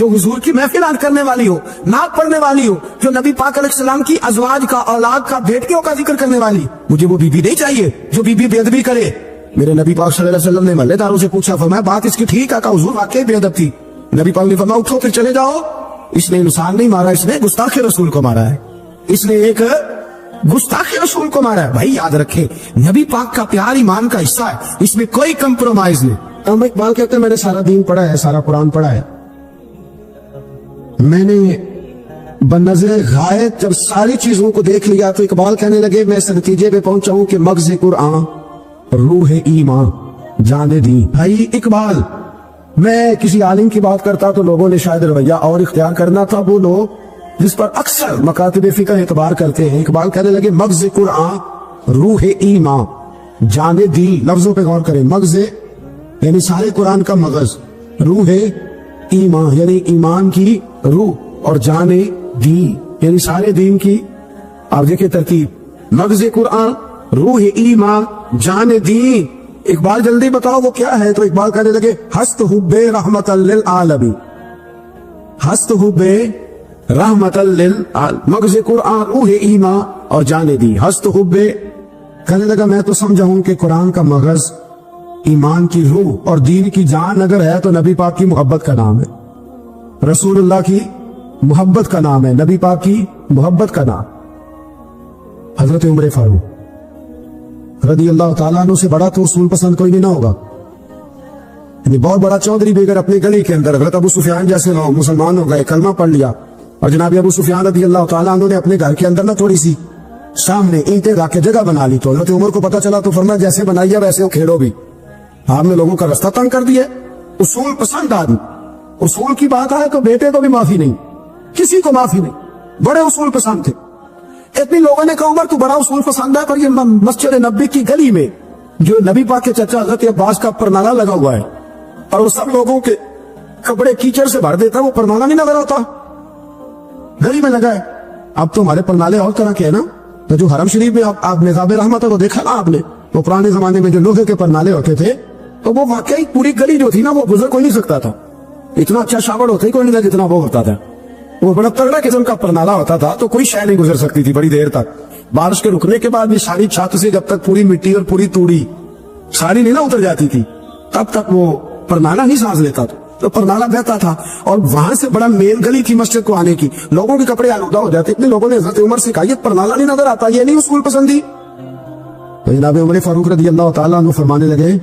جو حضور کی محفل کرنے والی ہو, نعت پڑھنے والی ہو, جو نبی پاک علیہ السلام کی ازواج کا, اولاد کا, بیٹیوں کا ذکر کرنے والی. مجھے وہ بی بی نہیں چاہیے جو بی بی بے ادبی کرے. میرے نبی پاک صلی اللہ علیہ وسلم نے محلے داروں سے پوچھا, فرمایا بات اس کی ٹھیک ہے, کہ حضور واقعی بے ادب تھی. نبی پاک نے فرمایا اٹھو پھر چلے جاؤ, اس نے انسان نہیں مارا, اس نے گستاخ رسول کو مارا ہے, اس نے ایک گستاخ رسول کو مارا ہے. بھائی یاد رکھے, نبی پاک کا پیار ایمان کا حصہ ہے, اس میں کوئی کمپرومائز نہیں. ہم اقبال کہتے ہیں میں نے سارا دین پڑھا ہے, سارا قرآن پڑھا ہے, میں نے بنظر غائب جب ساری چیزوں کو دیکھ لیا تو اقبال کہنے لگے میں اس نتیجے پہ پہنچا ہوں کہ مغز قرآن روح ایمان جان دین. بھائی اقبال, میں کسی عالم کی بات کرتا تو لوگوں نے شاید رویہ اور اختیار کرنا تھا, وہ لوگ جس پر اکثر مکاتب فقہ اعتبار کرتے ہیں. اقبال کہنے لگے مغز قرآن روح ایمان جان دین. لفظوں پہ غور کریں, مغز یعنی سارے قرآن کا مغز, روح ایمان یعنی ایمان کی روح, اور جان دین یعنی سارے دین کی. آپ دیکھیں ترتیب, مغز قرآن روح ایمان جان دین. اقبال جلدی بتاؤ وہ کیا ہے؟ تو اقبال کہنے لگے ہست حب رحمت للعالمین, ہست حب رحمت للعالمین, مغز قرآن روح ایمان اور جان دین. ہست حب, کہنے لگا میں تو سمجھا ہوں کہ قرآن کا مغز ایمان کی روح اور دین کی جان اگر ہے تو نبی پاک کی محبت کا نام ہے, رسول اللہ کی محبت کا نام ہے, نبی پاک کی محبت کا نام. حضرت عمر فاروق رضی اللہ تعالیٰ عنہ سے بڑا تو رسول پسند کوئی بھی نہ ہوگا. یعنی بہت بڑا چودھری بھی اگر اپنی گلی کے اندر, حضرت ابو سفیان جیسے لوگ مسلمان ہو گئے, کلمہ پڑھ لیا, اور جناب ابو سفیان رضی اللہ تعالیٰ عنہ نے اپنے گھر کے اندر نہ تھوڑی سی سامنے اینٹیں رکھ کے جگہ بنا لی, تو حضرت عمر کو پتا چلا تو فرمایا جیسے بنائی ہے ویسے وہ کھیڑو بھی. آپ نے لوگوں کا رستہ تنگ کر دیا. اصول پسند آدمی, اصول کی بات آئے تو بیٹے کو بھی معافی نہیں, کسی کو معافی نہیں, بڑے اصول پسند تھے. اتنی لوگوں نے کہا عمر تو بڑا اصول پسند ہے, پر یہ مسجد نبی کی گلی میں جو نبی پاک کے چچا حضرت عباس کا پرنالہ لگا ہوا ہے, اور وہ سب لوگوں کے کپڑے کیچڑ سے بھر دیتا, وہ پرنالہ نہیں نظر آتا, گلی میں لگا ہے. اب تو ہمارے پرنالے اور طرح کے ہیں نا, تو جو حرم شریف میں آپ نظام رحمت ہے وہ دیکھا نا آپ نے, وہ پرانے زمانے میں جو لوہے کے پرنالے ہوتے تھے, تو وہ واقعی پوری گلی جو تھی نا وہ گزر کوئی نہیں سکتا تھا, اتنا اچھا شاور ہوتا ہی کوئی نہیں تھا جتنا وہ ہوتا تھا. وہ بڑا تگڑا قسم کا پرنالہ ہوتا تھا, تو کوئی شے نہیں گزر سکتی تھی بڑی دیر تک. بارش کے رکنے کے بعد بھی ساری چھت سے جب تک پوری مٹی اور پوری توڑی ساری نہیں نہ اتر جاتی تھی, تب تک وہ پرنالہ نہیں سانس لیتا تھا, تو پرنالہ بہتا تھا. اور وہاں سے بڑا مین گلی تھی مسجد کو آنے کی, لوگوں کے کپڑے آلودہ ہو جاتے. اتنے لوگوں نے حضرت عمر سے کہا یہ پرنالہ نہیں نظر آتا, یہ نہیں اصول پسندی. تو جناب عمر فاروق رضی اللہ تعالیٰ عنہ فرمانے لگے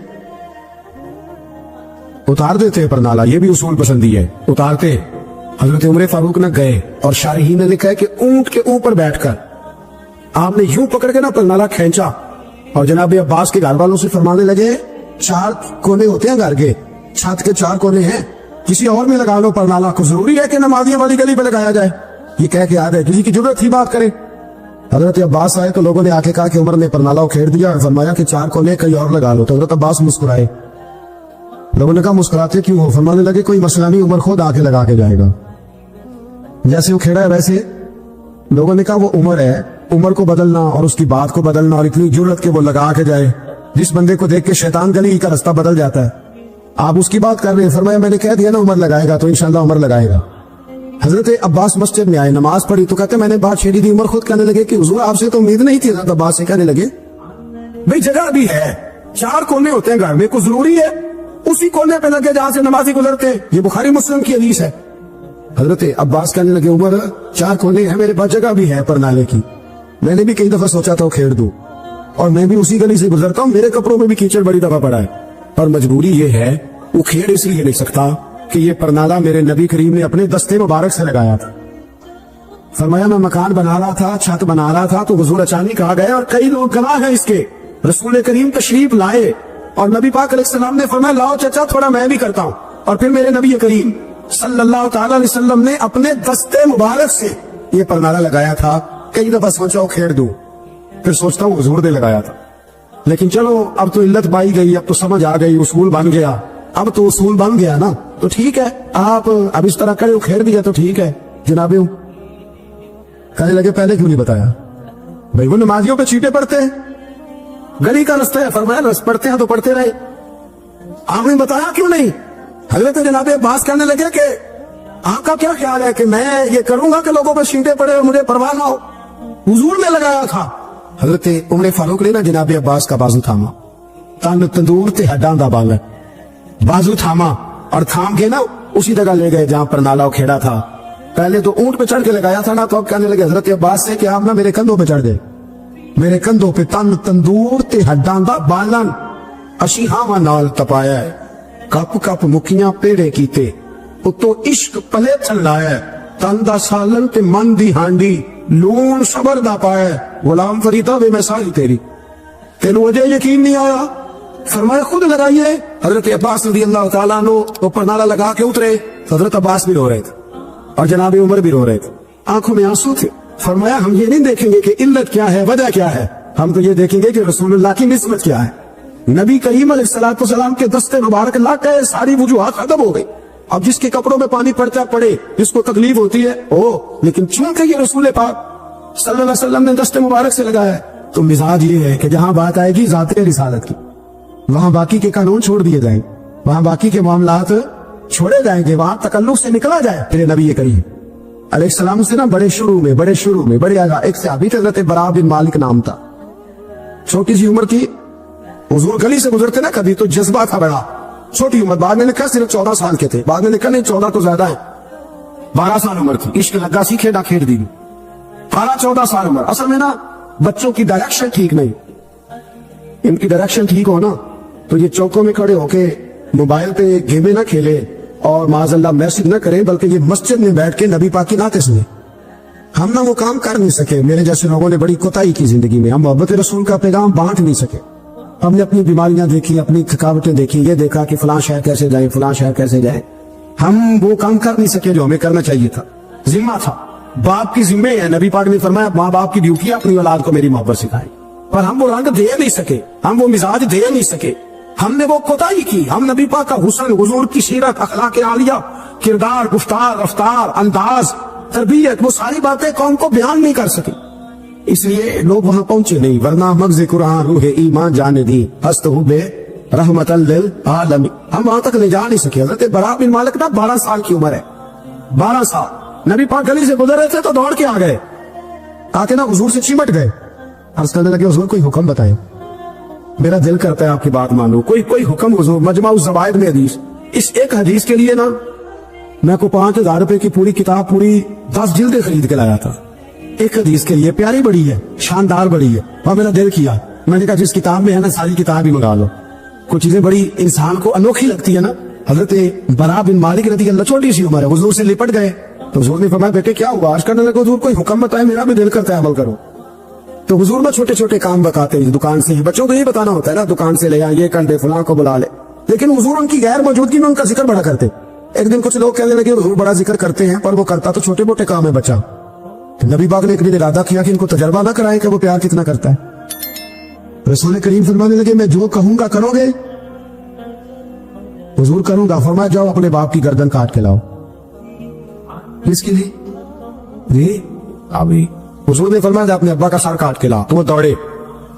اتار دیتے پرنالہ, یہ بھی اصول پسندی ہے, اتارتے. حضرت عمر فاروق نہ گئے, اور شارحین نے لکھا ہے کہ اونٹ کے اوپر بیٹھ کر آپ نے یوں پکڑ کے نا پرنالہ کھینچا, اور جناب عباس کے گھر والوں سے فرمانے لگے 4 کونے ہوتے ہیں گھر کے, چھت کے 4 کونے ہیں, کسی اور میں لگا لو پرنالہ کو, ضروری ہے کہ نمازیوں والی گلی پہ لگایا جائے. یہ کہہ کے آ گئے, کسی کی ضرورت تھی بات کرے. حضرت عباس آئے تو لوگوں نے آ کے کہا کہ عمر نے پرنالہ کھیڑ دیا, اور فرمایا کہ 4 کونے کہیں اور لگا لو. تو حضرت عباس مسکرائے. لوگوں نے کہا مسکراتے کیوں ہو؟ فرمانے لگے کوئی مسئلہ نہیں, عمر خود آ کے لگا کے جائے گا, جیسے وہ کھیڑا ہے ویسے. لوگوں نے کہا وہ عمر ہے, عمر کو بدلنا اور اس کی بات کو بدلنا, اور اتنی جرت کہ وہ لگا کے جائے. جس بندے کو دیکھ کے شیطان گلی کا رستہ بدل جاتا ہے, آپ اس کی بات کر رہے ہیں. فرمایا میں نے کہہ دیا نا عمر لگائے گا, تو انشاءاللہ عمر لگائے گا. حضرت عباس مسجد میں آئے, نماز پڑھی, تو کہتے میں نے بات چھیڑی تھی. عمر خود کہنے لگے کہ حضور آپ سے تو امید نہیں تھی. حضرت عباس سے کہنے لگے بھئی جگہ بھی ہے, 4 کونے ہوتے ہیں گھر میں, کو ضروری ہے اسی کونے پہ لگے جہاں سے نمازی گزرتے. یہ بخاری مسلم کی حدیث ہے. حضرت عباس کہنے لگے عمر 4 کونے ہیں, میرے پاس جگہ بھی ہے پرنالے کی, میں نے بھی کئی دفعہ سوچا تھا وہ کھیڑ دوں, اور میں بھی اسی گلی سے گزرتا ہوں, میرے کپڑوں میں بھی کیچڑ بڑی دفعہ پڑا ہے, پر مجبوری یہ ہے وہ کھیڑ اس لیے نہیں سکتا کہ یہ پرنالہ میرے نبی کریم نے اپنے دستے مبارک سے لگایا تھا. فرمایا میں مکان بنا رہا تھا, چھت بنا رہا تھا, تو حضور اچانک آ گئے, اور کئی لوگ گواہ ہیں اس کے. رسول کریم تشریف لائے, اور نبی پاک علیہ السلام نے فرمایا لاؤ چچا تھوڑا میں بھی کرتا ہوں, اور پھر میرے نبی کریم صلی اللہ تعالی علیہ وسلم نے اپنے دستے مبارک سے یہ پرنالہ لگایا تھا. کئی دفعہ سوچا وہ کھیڑ دوں, پھر سوچتا ہوں حضور نے لگایا تھا. لیکن چلو اب تو علت پائی گئی, اب تو سمجھ آ گئی, اصول بن گیا, اب تو اصول بن گیا نا, تو ٹھیک ہے آپ اب اس طرح کرے, کھیڑ دیا تو ٹھیک ہے جناب. کہنے لگے پہلے کیوں نہیں بتایا؟ بھائی وہ نمازیوں پہ چیٹے پڑتے ہیں, گلی کا رستہ ہے, فرمایا پڑھتے ہیں تو پڑھتے رہے, آپ نے بتایا کیوں نہیں؟ حضرت جناب عباس کہنے لگے کہ آپ کا کیا خیال ہے کہ میں یہ کروں گا کہ لوگوں پہ چھینٹے پڑے اور مجھے پرواہ نہ ہو؟ حضور نے لگایا تھا. حضرت عمر فاروق نے نا جناب عباس کا بازو تھاما, تن تندور تے ہڈاں دا بالن, بازو تھاما اور تھام کے نا اسی جگہ لے گئے جہاں پر نالا کھیڑا تھا. پہلے تو اونٹ پہ چڑھ کے لگایا تھا نا, تو اب کہنے لگے حضرت عباس سے کہ آپ نا میرے کندھوں پہ چڑھ گئے, میرے کندھوں پہ تن تندور تے ہڈاں دا بالن, اشی ہاواں نال تپایا ہے, کپ کپ مکیاں پیڑے کیتے, اتو عشق پلے چلایا, تن دا سالن تے من دی ہانڈی, لون صبر دا پایا, غلام فریدہ وے میں ساری تیری, تینوں وجہ یقین نہیں آیا؟ فرمایا خود لگائیے. حضرت عباس رضی اللہ تعالیٰ عنہ اوپر نالا لگا کے اترے, حضرت عباس بھی رو رہے تھے اور جناب عمر بھی رو رہے تھے, آنکھوں میں آنسو تھے. فرمایا ہم یہ نہیں دیکھیں گے کہ علت کیا ہے, وجہ کیا ہے, ہم تو یہ دیکھیں گے کہ رسول اللہ کی نسبت کیا ہے. نبی کریم علیہ السلام کے دستے مبارک لا کے ساری وجوہات ختم ہو گئی. اب جس کے کپڑوں میں پانی پڑتا پڑے, جس کو تکلیف ہوتی ہے لیکن چونکہ یہ رسول پاک صلی اللہ علیہ وسلم نے دستے مبارک سے لگایا ہے, تو مزاج یہ ہے کہ جہاں بات آئے گی ذات رسالت کی, وہاں باقی کے قانون چھوڑ دیے جائیں, وہاں باقی کے معاملات چھوڑے جائیں گے, وہاں تکلف سے نکلا جائے. پھر نبی کریم علیہ السلام سے نا بڑے شروع میں بڑے آگا ایک صحابی تھے, حضرت برا بن مالک نام تھا, چھوٹی سی عمر تھی. حضور گلی سے گزرتے نا کبھی تو جذبہ تھا بڑا, چھوٹی عمر, بعد میں لکھا صرف 14 سال کے تھے, بعد میں لکھا نہیں 14 تو زیادہ ہے, 12 سال عمر تھی. عشق لگا سی کھیڑا کھیڑ دی, 12-14 سال عمر. اصل میں نا بچوں کی ڈائریکشن ٹھیک نہیں, ان کی ڈائریکشن ٹھیک ہو نا تو یہ چوکوں میں کھڑے ہو کے موبائل پہ گیمیں نہ کھیلے اور معاذ اللہ میسج نہ کریں, بلکہ یہ مسجد میں بیٹھ کے نبی پاک کی نعتیں سنیں. ہم نہ وہ کام کر نہیں سکے, میرے جیسے لوگوں نے بڑی کوتاہی کی زندگی میں, ہم محبت رسول کا پیغام بانٹ نہیں سکے. ہم نے اپنی بیماریاں دیکھی, اپنی تھکاوٹیں دیکھی, یہ دیکھا کہ فلاں شہر کیسے جائیں, فلاں شہر کیسے جائیں. ہم وہ کام کر نہیں سکے جو ہمیں کرنا چاہیے تھا. ذمہ تھا, باپ کی ذمہ ہے. نبی پاک نے فرمایا ماں باپ کی ڈیوٹی ہے اپنی اولاد کو میری محبت سکھائیں, پر ہم وہ رنگ دے نہیں سکے, ہم وہ مزاج دے نہیں سکے, ہم نے وہ کوتاہی کی. ہم نبی پاک کا حسن, حضور کی سیرت, اخلاق عالیہ, کردار, گفتار, رفتار, انداز, تربیت, وہ ساری باتیں قوم کو بیان نہیں کر سکے, اس لیے لوگ وہاں پہنچے نہیں. ورنہ مغز قرآن روح ایمان جانے دی, ہست ہو بے رحمت للعالمین, ہم وہاں تک لے جا نہیں سکے. حضرت برا بن مالک نا 12 سال کی عمر ہے, 12 سال. نبی پاک گلی سے گزر رہے تھے تو دوڑ کے آ گئے, آ کے نا حضور سے چمٹ گئے, عرض کرنے لگے حضور کوئی حکم بتائیں, میرا دل کرتا ہے آپ کی بات مانو, کوئی حکم حضور. مجمع الزوائد میں حدیث, اس ایک حدیث کے لیے نا میں کو 5,000 روپے کی پوری کتاب, پوری 10 جلدیں خرید کے لایا تھا. ایک حدیث کے لیے, پیاری بڑی ہے, شاندار بڑی ہے. وہاں میرا دل کیا, میں نے کہا جس کتاب میں ہے نا ساری کتاب ہی منگا لو. کچھ چیزیں بڑی انسان کو انوکھی لگتی ہے نا. حضرت برا بن مالک رضی اللہ, چھوٹی سی عمر ہے, حضور سے لپٹ گئے تو حضور نے فرمایا بیٹے کیا ہوا؟ عرض کرنے لگے حضور کوئی حکم بتائے, میرا بھی دل کرتا ہے عمل کرو. تو حضور میں چھوٹے چھوٹے کام بتاتے ہیں, دکان سے, بچوں کو یہ بتانا ہوتا ہے نا, دکان سے لے آ, یہ کر دے, فلاں کو بلا لے. لیکن حضور ان کی غیر موجودگی میں ان کا ذکر بڑا کرتے. ایک دن کچھ لوگ کہنے لگے حضور بڑا ذکر کرتے ہیں, پر وہ کرتا تو چھوٹے موٹے کام ہے بچہ. نبی پاک نے ایک دن ارادہ کیا کہ ان کو تجربہ نہ کرائے کہ وہ پیار کتنا کرتا ہے. رسول کریم فرمانے لگے میں جو کہوں گا کرو گے؟ حضور کروں گا. فرمایا جاؤ اپنے باپ کی گردن کاٹ کے لاؤ. کس کے لیے؟ جی ابھی حضور نے فرمایا اپنے ابا کا سر کاٹ کے لا. تو وہ دوڑے.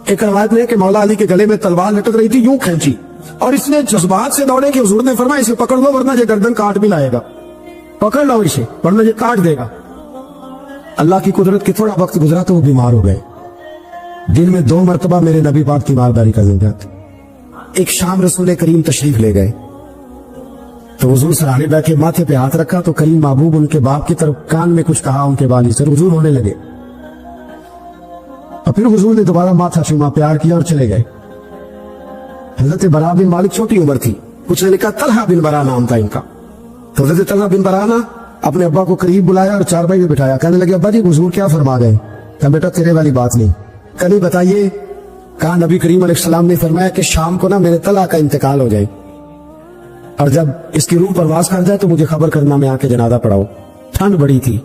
ایک روایت میں کہ مولا علی کے گلے میں تلوار لٹک رہی تھی, یوں کھینچی, اور اس نے جذبات سے دوڑے کہ حضور نے فرمایا اسے پکڑ لو ورنہ یہ گردن کاٹ بھی لائے گا, پکڑ لو اسے ورنہ یہ کاٹ دے گا. اللہ کی قدرت کے تھوڑا وقت گزرا تو وہ بیمار ہو گئے. دن میں 2 مرتبہ میرے نبی پاک تیمارداری کر دیتے تھے. ایک شام رسول کریم تشریف لے گئے تو حضور سرانے بیٹھے, ماتھے پہ ہاتھ رکھا تو کریم محبوب ان کے باپ کی طرف کان میں کچھ کہا, ان کے والی سے حضور ہونے لگے. اور پھر حضور نے دوبارہ ماتھا چوما, پیار کیا اور چلے گئے. حضرت برا بن مالک چھوٹی عمر تھی, کچھ نے لکھا طلحہ بن برا نام تھا ان کا. تو حضرت طلحہ بن برا نا اپنے ابا کو قریب بلایا اور چارپائی میں بٹھایا. کہنے لگے ابا جی حضور کیا فرما گئے؟ کہا بیٹا تیرے والی بات نہیں. کہیں بتائیے. کہا نبی کریم علیہ السلام نے فرمایا کہ شام کو نا میرے طلحہ کا انتقال ہو جائے, اور جب اس کی روح پرواز کر جائے تو مجھے خبر کرنا, میں آ کے جنازہ پڑھاؤ. ٹھنڈ بڑی تھی,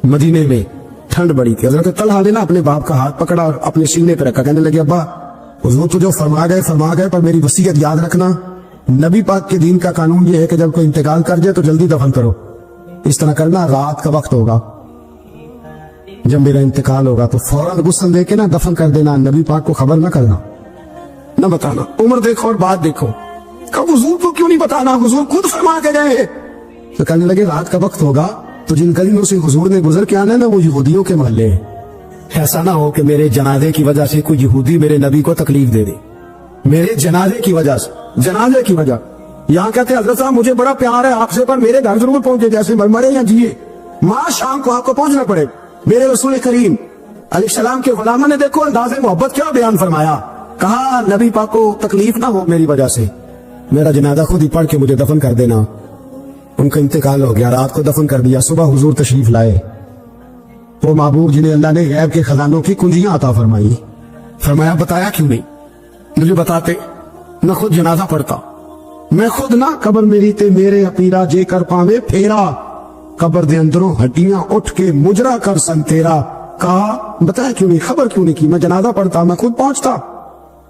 مدینے میں ٹھنڈ بڑی تھی. حضرت طلحہ نے نا اپنے باپ کا ہاتھ پکڑا اور اپنے سینے پہ رکھا. کہنے لگے ابا حضور تو جو فرما گئے, پر میری وصیت یاد رکھنا, نبی پاک کے دین کا قانون یہ ہے کہ جب کوئی انتقال کر جائے تو جلدی دفن کرو. اس طرح کرنا, رات کا وقت ہوگا جب میرا انتقال ہوگا تو فوراً غسل دے کے نا دفن کر دینا, نبی پاک کو خبر نہ کرنا, نہ بتانا. عمر دیکھو اور بات دیکھو. کب حضور کو کیوں نہیں بتانا؟ حضور خود فرما کے گئے تو کہنے لگے رات کا وقت ہوگا تو جن گلیوں سے حضور نے گزر کے آنا نا وہ یہودیوں کے محلے ہیں، ایسا نہ ہو کہ میرے جنازے کی وجہ سے کوئی یہودی میرے نبی کو تکلیف دے دے، میرے جنازے کی وجہ سے، جنازے کی وجہ یہاں کہتے ہیں حضرت صاحب مجھے بڑا پیار ہے آپ سے، پر میرے گھر ضرور پہنچے، جیسے مرے یا جیے ماں شام کو آپ کو پہنچنا پڑے۔ میرے رسول کریم علیہ السلام کے غلاموں نے دیکھو انداز محبت کیا بیان فرمایا، کہا نبی پاک کو تکلیف نہ ہو میری وجہ سے، میرا جنازہ خود ہی پڑھ کے مجھے دفن کر دینا۔ ان کا انتقال ہو گیا، رات کو دفن کر دیا، صبح حضور تشریف لائے، وہ معبود جنہیں اللہ نے غیب کے خزانوں کی کنجیاں عطا فرمائی، فرمایا بتایا کیوں نہیں، مجھے بتاتے نہ خود جنازہ پڑھتا، میں خود نہ قبر میری تے میرے اپیرا جے کر پاوے پھیرا، قبر دے اندروں ہڈیاں اٹھ کے مجرا کر سن تیرا، کہا بتایا کیوں نہیں، خبر کیوں نہیں کی، میں جنازہ پڑھتا، میں خود پہنچتا۔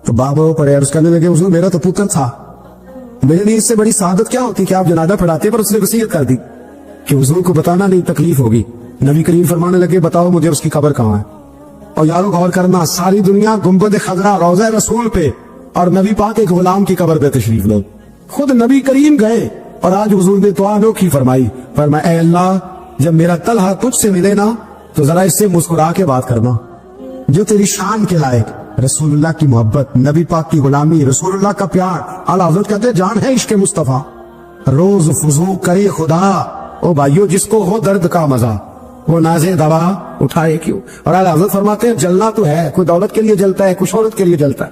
تو بابا پڑے عرض کرنے لگے حضور میرا تو پتر تھا، میرے لیے اس سے بڑی سعادت کیا ہوتی کہ آپ جنازہ پڑھاتے، پر اس نے وصیت کر دی کہ حضور کو بتانا نہیں تکلیف ہوگی۔ نبی کریم فرمانے لگے بتاؤ مجھے اس کی قبر کہاں ہے۔ اور یارو غور کرنا، ساری دنیا گنبد خضرا روضہ رسول پہ اور نبی پاک ایک غلام کی قبر پہ تشریف لو، خود نبی کریم گئے اور آج حضور نے دعا انوکھی فرمائی، فرمایا اے اللہ جب میرا طلحہ تجھ سے ملے نا تو ذرا اس سے مسکرا کے بات کرنا، جو تیری شان کے لائق، رسول اللہ کی محبت، نبی پاک کی غلامی، رسول اللہ کا پیار۔ اعلیٰ حضرت کہتے ہیں جان ہے عشق مصطفیٰ، روز فضو کرے خدا، او بھائیو جس کو ہو درد کا مزہ وہ نازے دوا اٹھائے کیوں۔ اور اعلیٰ حضرت فرماتے ہیں جلنا تو ہے، کوئی دولت کے لیے جلتا ہے، کوئی شہرت کے لیے جلتا ہے،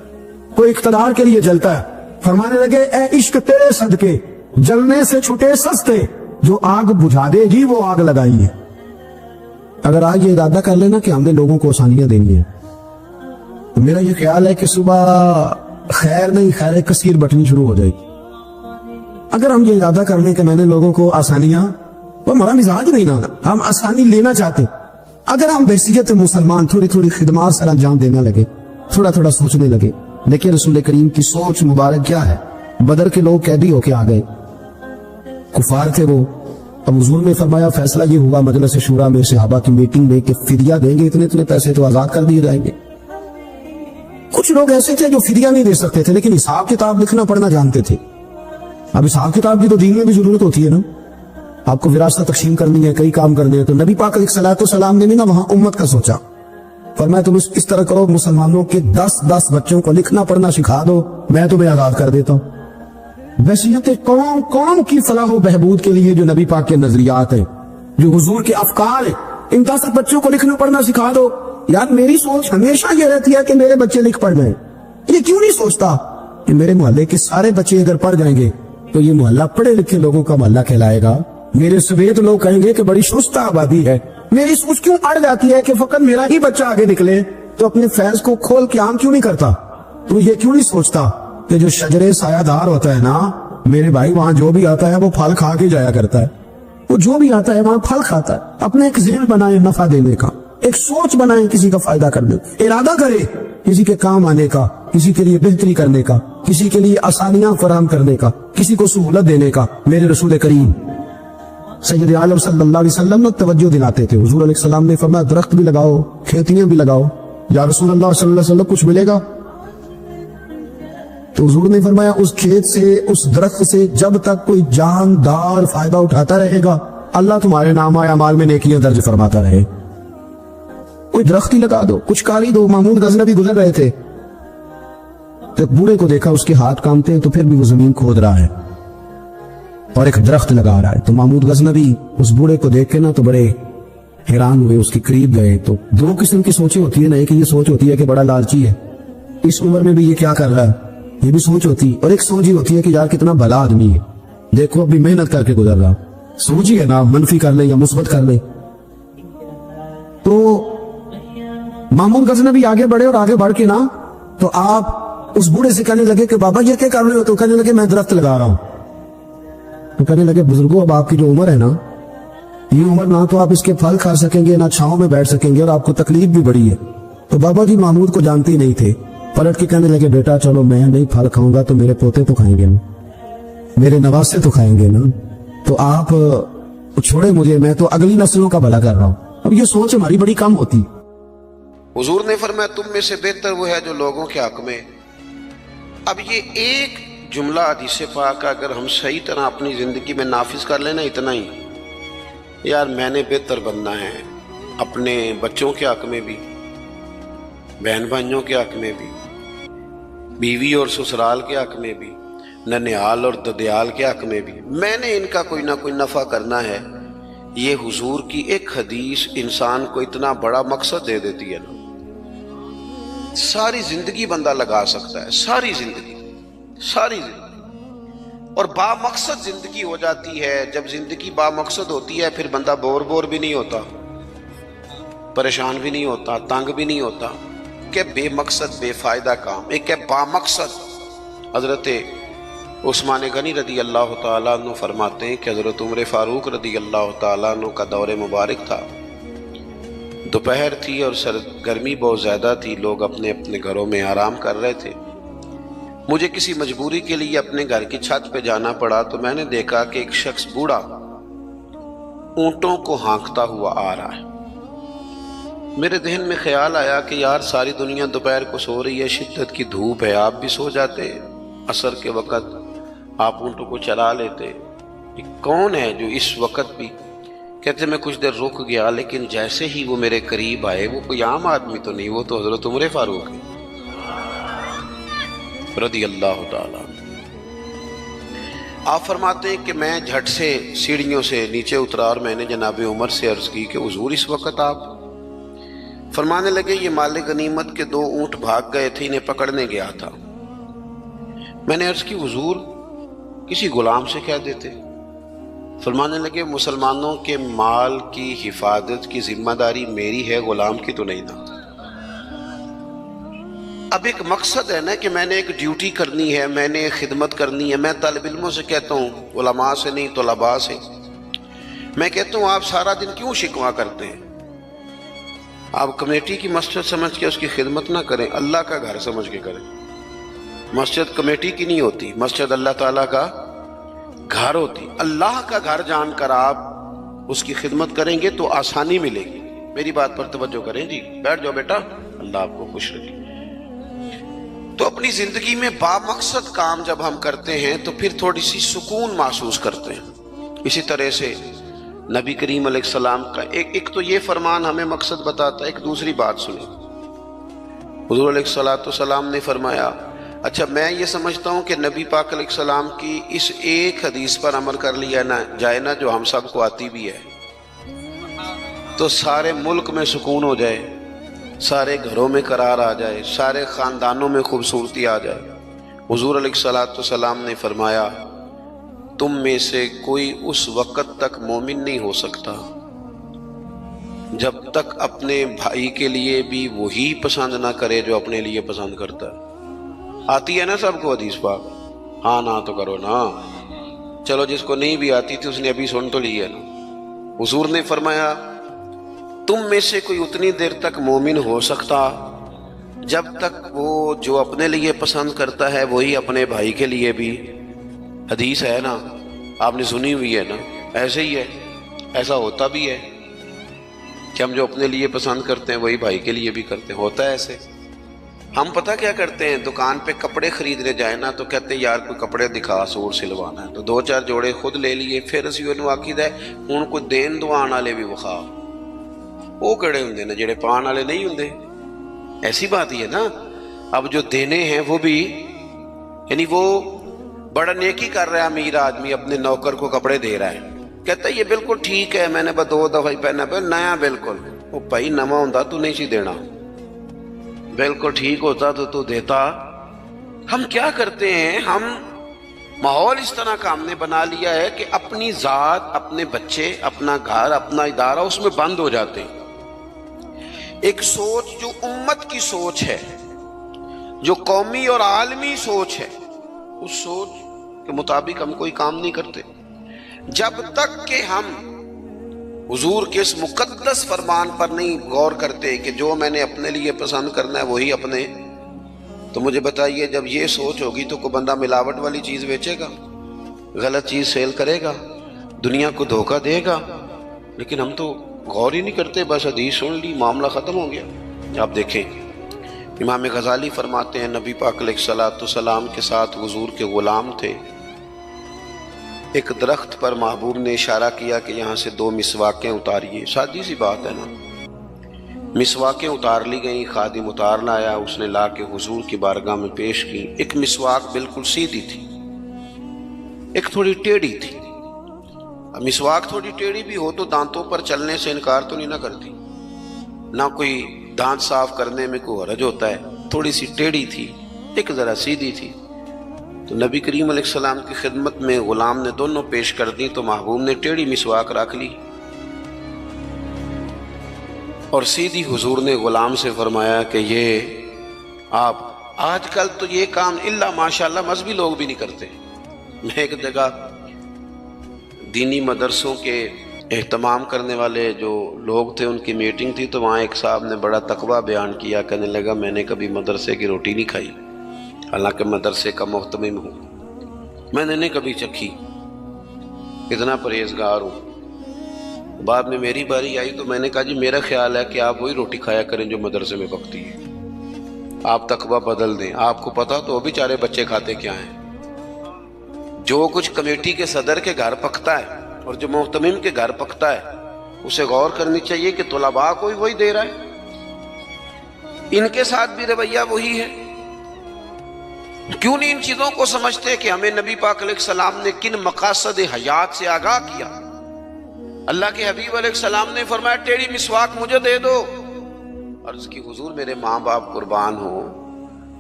کوئی اقتدار کے لیے جلتا ہے۔ فرمانے لگے اے عشق تیرے صدقے جلنے سے چھٹے سستے، جو آگ بجھا دے گی وہ آگ لگائی ہے۔ اگر آج یہ ارادہ کر لینا کہ ہم نے لوگوں کو آسانیاں دینی ہیں، تو میرا یہ خیال ہے کہ صبح خیر نہیں خیر کثیر بٹنی شروع ہو جائے گی۔ اگر ہم یہ ارادہ کر لیں کہ میں نے لوگوں کو آسانیاں، وہ ہمارا مزاج نہیں نا، ہم آسانی لینا چاہتے، اگر ہم بحیثیت مسلمان تھوڑی تھوڑی خدمات سر انجام دینے لگے، تھوڑا تھوڑا سوچنے لگے، دیکھیں رسول کریم کی سوچ مبارک کیا ہے۔ بدر کے لوگ قیدی ہو کے آ گئے، کفار تھے وہ، اب حضور نے فرمایا فیصلہ یہ ہوا مجلس شورا میں صحابہ کی میٹنگ میں کہ فدیہ دیں گے اتنے اتنے پیسے تو آزاد کر دیے جائیں گے۔ کچھ لوگ ایسے تھے جو فدیہ نہیں دے سکتے تھے لیکن حساب کتاب لکھنا پڑھنا جانتے تھے۔ اب حساب کتاب کی تو دین میں بھی ضرورت ہوتی ہے نا، آپ کو وراثت تقسیم کرنی ہے، کئی کام کرنے ہیں، تو نبی پاک علیہ الصلوۃ والسلام نے بھی نا وہاں امت کا سوچا، فرمایا تم اس طرح کرو مسلمانوں کے 10 بچوں کو لکھنا پڑھنا سکھا دو، میں تمہیں آزاد کر دیتا ہوں۔ بحیثیت قوم کی فلاح و بہبود کے لیے جو نبی پاک کے نظریات ہیں، جو حضور کے افکار ہیں، ان 10 بچوں کو لکھنا پڑھنا سکھا دو۔ یار میری سوچ ہمیشہ یہ رہتی ہے کہ میرے بچے لکھ پڑھ جائیں، یہ کیوں نہیں سوچتا کہ میرے محلے کے سارے بچے اگر پڑھ جائیں گے تو یہ محلہ پڑھے لکھے لوگوں کا محلہ کہلائے گا، میرے سویت لوگ کہیں گے کہ بڑی شستہ آبادی ہے۔ میری سوچ کیوں اڑ جاتی ہے کہ فقط میرا ہی بچہ آگے نکلے، تو اپنے فیض کو کھول کے عام کیوں نہیں کرتا؟ تو یہ کیوں نہیں سوچتا کہ جو شجرے سایہ دار ہوتا ہے نا میرے بھائی، وہاں جو بھی آتا ہے وہ پھل کھا کے جایا کرتا ہے، وہ جو بھی آتا ہے وہاں پھل کھاتا ہے۔ اپنے ایک ذہن بنائیں نفع دینے کا، ایک سوچ بنائیں کسی کا فائدہ کرنے، ارادہ کرے کسی کے کام آنے کا، کسی کے لیے بہتری کرنے کا، کسی کے لیے آسانیاں فراہم کرنے کا، کسی کو سہولت دینے کا۔ میرے رسول کریم سید عالم صلی اللہ علیہ وسلم توجہ دلاتے تھے، حضور علیہ السلام نے فرمایا درخت بھی لگاؤ، کھیتیاں بھی لگاؤ، یا رسول اللہ صلی اللہ علیہ وسلم کچھ ملے گا؟ تو حضور نے فرمایا اس کھیت سے، اس درخت سے جب تک کوئی جاندار فائدہ اٹھاتا رہے گا اللہ تمہارے نام اعمال میں نیکیاں درج فرماتا رہے۔ کوئی درخت ہی لگا دو، کچھ کاری دو۔ محمود غزنوی گزر رہے تھے تو بوڑھے کو دیکھا اس کے ہاتھ کامتے ہیں تو پھر بھی وہ زمین کھود رہا ہے اور ایک درخت لگا رہا ہے۔ تو محمود غزنوی اس بوڑھے کو دیکھ کے نا تو بڑے حیران ہوئے، اس کے قریب گئے۔ تو دو قسم کی سوچیں ہوتی ہے نا، ایک یہ سوچ ہوتی ہے کہ بڑا لالچی ہے، اس عمر میں بھی یہ کیا کر رہا ہے، یہ بھی سوچ ہوتی، اور ایک سوچ ہی ہوتی ہے کہ یار کتنا بھلا آدمی ہے، دیکھو ابھی محنت کر کے گزر رہا۔ سوچ ہی ہے نا، منفی کر لے یا مثبت کر لے۔ تو محمود غزنوی آگے بڑھے اور آگے بڑھ کے نا تو آپ اس بوڑھے سے کہنے لگے کہ بابا یہ کیا کر رہے ہو؟ تو کہنے لگے میں درخت لگا رہا ہوں۔ تو کہنے لگے بزرگوں اب آپ کی جو عمر ہے نا، یہ عمر نہ تو آپ اس کے پھل کھا سکیں گے، نہ چھاؤں میں بیٹھ سکیں گے، اور آپ کو تکلیف بھی بڑی ہے۔ تو بابا جی محمود کو جانتے ہی نہیں تھے، پلٹ کے کہنے لگے بیٹا چلو میں نہیں پھل کھاؤں گا تو میرے پوتے تو کھائیں گے نا، میرے نواسے تو کھائیں گے نا، تو آپ چھوڑے مجھے، میں تو اگلی نسلوں کا بھلا کر رہا ہوں۔ اب یہ سوچ ہماری بڑی کم ہوتی۔ حضور نے فرمایا تم میں سے بہتر وہ ہے جو لوگوں کے حق میں۔ اب یہ ایک جملہ حدیث پاک اگر ہم صحیح طرح اپنی زندگی میں نافذ کر لینا اتنا ہی، یار میں نے بہتر بننا ہے، اپنے بچوں کے حق میں بھی، بہن بھائیوں کے حق میں بھی، بیوی اور سسرال کے حق میں بھی، ننیال اور ددیال کے حق میں بھی، میں نے ان کا کوئی نہ کوئی نفع کرنا ہے۔ یہ حضور کی ایک حدیث انسان کو اتنا بڑا مقصد دے دیتی ہے نا، ساری زندگی بندہ لگا سکتا ہے، ساری زندگی اور با مقصد زندگی ہو جاتی ہے۔ جب زندگی با مقصد ہوتی ہے پھر بندہ بور بھی نہیں ہوتا، پریشان بھی نہیں ہوتا، تنگ بھی نہیں ہوتا کہ بے مقصد بے فائدہ کام۔ ایک ہے با مقصد۔ حضرت عثمان غنی رضی اللہ تعالیٰ عنہ فرماتے ہیں کہ حضرت عمر فاروق رضی اللہ تعالیٰ عنہ کا دور مبارک تھا، دوپہر تھی اور گرمی بہت زیادہ تھی، لوگ اپنے اپنے گھروں میں آرام کر رہے تھے۔ مجھے کسی مجبوری کے لیے اپنے گھر کی چھت پہ جانا پڑا تو میں نے دیکھا کہ ایک شخص بوڑھا اونٹوں کو ہانکتا ہوا آ رہا ہے۔ میرے ذہن میں خیال آیا کہ یار ساری دنیا دوپہر کو سو رہی ہے، شدت کی دھوپ ہے، آپ بھی سو جاتے، عصر کے وقت آپ اونٹوں کو چلا لیتے، یہ کون ہے جو اس وقت بھی؟ کہتے میں کچھ دیر رک گیا، لیکن جیسے ہی وہ میرے قریب آئے، وہ کوئی عام آدمی تو نہیں، وہ تو حضرت عمر فاروق ہے رضی اللہ تعالیٰ۔ آپ فرماتے ہیں کہ میں جھٹ سے سیڑھیوں سے نیچے اترا اور میں نے جناب عمر سے عرض کی کہ حضور اس وقت آپ؟ فرمانے لگے یہ مال غنیمت کے 2 اونٹ بھاگ گئے تھے، انہیں پکڑنے گیا تھا۔ میں نے عرض کی حضور کسی غلام سے کہہ دیتے۔ فرمانے لگے مسلمانوں کے مال کی حفاظت کی ذمہ داری میری ہے، غلام کی تو نہیں نا۔ اب ایک مقصد ہے نا کہ میں نے ایک ڈیوٹی کرنی ہے، میں نے ایک خدمت کرنی ہے۔ میں طالب علموں سے کہتا ہوں، علماء سے نہیں، طلباء سے میں کہتا ہوں آپ سارا دن کیوں شکوا کرتے ہیں؟ آپ کمیٹی کی مسجد سمجھ کے اس کی خدمت نہ کریں، اللہ کا گھر سمجھ کے کریں۔ مسجد کمیٹی کی نہیں ہوتی، مسجد اللہ تعالیٰ کا گھر ہوتی۔ اللہ کا گھر جان کر آپ اس کی خدمت کریں گے تو آسانی ملے گی۔ میری بات پر توجہ کریں جی، بیٹھ جاؤ بیٹا، اللہ آپ کو خوش رکھے۔ تو اپنی زندگی میں با مقصد کام جب ہم کرتے ہیں تو پھر تھوڑی سی سکون محسوس کرتے ہیں۔ اسی طرح سے نبی کریم علیہ السلام کا ایک تو یہ فرمان ہمیں مقصد بتاتا ہے۔ ایک دوسری بات سنیں، حضور علیہ السلام نے فرمایا، اچھا میں یہ سمجھتا ہوں کہ نبی پاک علیہ السلام کی اس ایک حدیث پر عمل کر لیا نہ جائے نا، جو ہم سب کو آتی بھی ہے، تو سارے ملک میں سکون ہو جائے، سارے گھروں میں قرار آ جائے، سارے خاندانوں میں خوبصورتی آ جائے۔ حضور علیہ السلام نے فرمایا تم میں سے کوئی اس وقت تک مومن نہیں ہو سکتا جب تک اپنے بھائی کے لیے بھی وہی پسند نہ کرے جو اپنے لیے پسند کرتا ہے۔ آتی ہے نا سب کو حدیث پاک؟ ہاں نہ تو کرو نا، چلو جس کو نہیں بھی آتی تھی اس نے ابھی سن تو لی ہے نا۔ حضور نے فرمایا تم میں سے کوئی اتنی دیر تک مومن ہو سکتا جب تک وہ جو اپنے لیے پسند کرتا ہے وہی اپنے بھائی کے لیے بھی۔ حدیث ہے نا، آپ نے سنی ہوئی ہے نا، ایسے ہی ہے، ایسا ہوتا بھی ہے کہ ہم جو اپنے لیے پسند کرتے ہیں وہی بھائی کے لیے بھی کرتے ہیں، ہوتا ہے ایسے۔ ہم پتہ کیا کرتے ہیں، دکان پہ کپڑے خریدنے جائیں نا تو کہتے ہیں یار کوئی کپڑے دکھا، سور سلوانا ہے، تو 2-4 جوڑے خود لے لیے، پھر اسی انہوں آکید ہے ان کو دین دوان والے بھی وخا، وہ کڑے ہوں نا جڑے پان والے نہیں ہوں۔ ایسی بات ہی ہے نا، اب جو دینے ہیں وہ بھی، یعنی وہ بڑا نیکی کر رہا ہے امیر آدمی، اپنے نوکر کو کپڑے دے رہا ہے، کہتا ہے یہ بالکل ٹھیک ہے، میں نے بس 2 دفعہ ہی پہنا پہ نیا، بالکل وہ بھائی نواں ہوتا تو نہیں سی دینا، بالکل ٹھیک ہوتا تو دیتا۔ ہم کیا کرتے ہیں، ہم ماحول اس طرح کا ہم نے بنا لیا ہے کہ اپنی ذات، اپنے بچے، اپنا گھر، اپنا ادارہ اس میں بند ہو جاتے ہیں۔ ایک سوچ جو امت کی سوچ ہے، جو قومی اور عالمی سوچ ہے، اس سوچ کے مطابق ہم کوئی کام نہیں کرتے جب تک کہ ہم حضور کے اس مقدس فرمان پر نہیں غور کرتے کہ جو میں نے اپنے لیے پسند کرنا ہے وہی اپنے۔ تو مجھے بتائیے جب یہ سوچ ہوگی تو کوئی بندہ ملاوٹ والی چیز بیچے گا، غلط چیز سیل کرے گا، دنیا کو دھوکہ دے گا؟ لیکن ہم تو غور ہی نہیں کرتے، بس حدیث سن لی، معاملہ ختم ہو گیا۔ آپ دیکھیں امام غزالی فرماتے ہیں نبی پاک علیہ الصلوۃ والسلام کے ساتھ حضور کے غلام تھے، ایک درخت پر محبوب نے اشارہ کیا کہ یہاں سے 2 مسواکیں اتاریے، سادی سی بات ہے نا، مسواکیں اتار لی گئیں، خادم اتار لایا، اس نے لا کے حضور کی بارگاہ میں پیش کی۔ ایک مسواک بالکل سیدھی تھی، ایک تھوڑی ٹیڑھی تھی۔ مسواک تھوڑی ٹیڑھی بھی ہو تو دانتوں پر چلنے سے انکار تو نہیں نہ کرتی، نہ کوئی دانت صاف کرنے میں کوئی حرج ہوتا ہے، تھوڑی سی ٹیڑھی تھی، ایک ذرا سیدھی تھی۔ تو نبی کریم علیہ السلام کی خدمت میں غلام نے دونوں پیش کر دی تو محبوب نے ٹیڑھی مسواک رکھ لی اور سیدھی حضور نے غلام سے فرمایا کہ یہ آپ آج کل تو یہ کام الا ماشاءاللہ مذہبی لوگ بھی نہیں کرتے۔ میں ایک جگہ دینی مدرسوں کے اہتمام کرنے والے جو لوگ تھے ان کی میٹنگ تھی، تو وہاں ایک صاحب نے بڑا تقویٰ بیان کیا، کہنے لگا میں نے کبھی مدرسے کی روٹی نہیں کھائی، حالانکہ مدرسے کا محتمم ہوں، میں نے نہیں کبھی چکھی، اتنا پرہیزگار ہوں۔ بعد میں میری باری آئی تو میں نے کہا جی میرا خیال ہے کہ آپ وہی روٹی کھایا کریں جو مدرسے میں پکتی ہے، آپ تقویٰ بدل دیں۔ آپ کو پتا تو وہ بیچارے بچے کھاتے کیا ہیں، جو کچھ کمیٹی کے صدر کے گھر پکتا ہے اور جو محتمم کے گھر پکتا ہے اسے غور کرنی چاہیے کہ طلباء کو وہی دے رہا ہے، ان کے ساتھ بھی رویہ وہی ہے۔ کیوں نہیں ان چیزوں کو سمجھتے کہ ہمیں نبی پاک علیہ السلام نے کن مقاصد حیات سے آگاہ کیا؟ اللہ کے حبیب علیہ السلام نے فرمایا ٹیڑھی مسواک مجھے دے دو۔ عرض کی حضور میرے ماں باپ قربان ہو،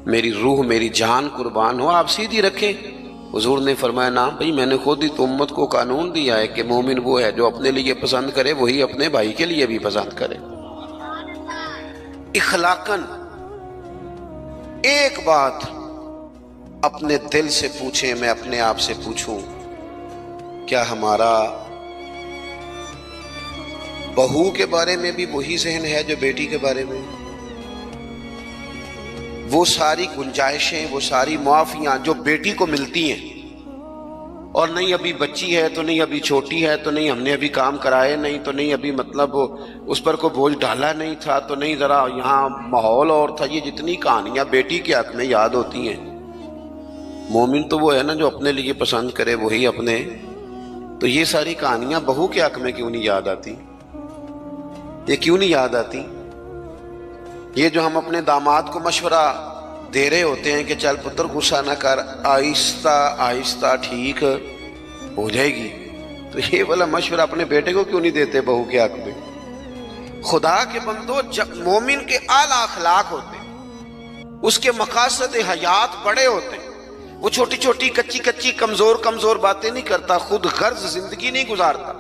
میری روح میری جان قربان ہو، آپ سیدھی رکھیں۔ حضور نے فرمایا نا بھئی، میں نے خود ہی تو امت کو قانون دیا ہے کہ مومن وہ ہے جو اپنے لیے پسند کرے وہی اپنے بھائی کے لیے بھی پسند کرے۔ اخلاقاً ایک بات اپنے دل سے پوچھیں، میں اپنے آپ سے پوچھوں، کیا ہمارا بہو کے بارے میں بھی وہی ذہن ہے جو بیٹی کے بارے میں؟ وہ ساری گنجائشیں، وہ ساری معافیاں جو بیٹی کو ملتی ہیں، اور نہیں ابھی بچی ہے تو نہیں ابھی چھوٹی ہے تو نہیں ہم نے ابھی کام کرائے نہیں تو نہیں ابھی مطلب اس پر کوئی بوجھ ڈالا نہیں تھا تو نہیں ذرا یہاں ماحول اور تھا، یہ جتنی کہانیاں بیٹی کے حق میں یاد ہوتی ہیں۔ مومن تو وہ ہے نا جو اپنے لیے پسند کرے وہی اپنے، تو یہ ساری کہانیاں بہو کے حق میں کیوں نہیں یاد آتی؟ یہ کیوں نہیں یاد آتی؟ یہ جو ہم اپنے داماد کو مشورہ دے رہے ہوتے ہیں کہ چل پتر غصہ نہ کر، آہستہ آہستہ ٹھیک ہو جائے گی، تو یہ والا مشورہ اپنے بیٹے کو کیوں نہیں دیتے بہو کے حق میں؟ خدا کے بندو، جب مومن کے اعلیٰ اخلاق ہوتے ہیں، اس کے مقاصد حیات بڑے ہوتے ہیں، وہ چھوٹی چھوٹی کچی کچی کمزور باتیں نہیں کرتا، خود غرض زندگی نہیں گزارتا،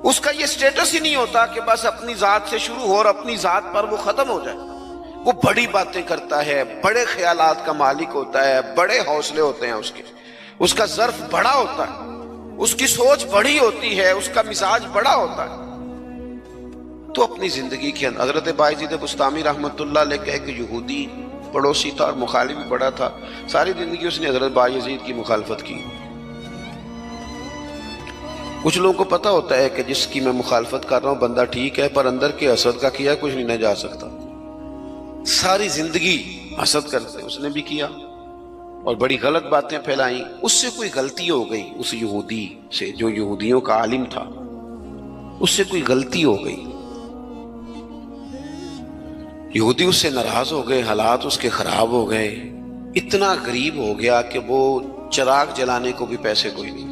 اس کا یہ سٹیٹس ہی نہیں ہوتا کہ بس اپنی ذات سے شروع ہو اور اپنی ذات پر وہ ختم ہو جائے۔ وہ بڑی باتیں کرتا ہے، بڑے خیالات کا مالک ہوتا ہے، بڑے حوصلے ہوتے ہیں اس کا ظرف بڑا ہوتا ہے، اس کی سوچ بڑی ہوتی ہے، اس کا مزاج بڑا ہوتا ہے۔ تو اپنی زندگی کے اندر حضرت بایزید بسطامی رحمۃ اللہ علیہ کا ایک یہودی پڑوسی تھا اور مخالف بھی بڑا تھا، ساری زندگی اس نے حضرت بایزید کی مخالفت کی۔ کچھ لوگوں کو پتہ ہوتا ہے کہ جس کی میں مخالفت کر رہا ہوں بندہ ٹھیک ہے، پر اندر کے حسد کا کیا کچھ نہیں نہ جا سکتا، ساری زندگی حسد کرتے، اس نے بھی کیا اور بڑی غلط باتیں پھیلائیں۔ اس سے کوئی غلطی ہو گئی، اس یہودی سے جو یہودیوں کا عالم تھا، اس سے کوئی غلطی ہو گئی، یہودی اس سے ناراض ہو گئے، حالات اس کے خراب ہو گئے، اتنا غریب ہو گیا کہ وہ چراغ جلانے کو بھی پیسے کوئی نہیں،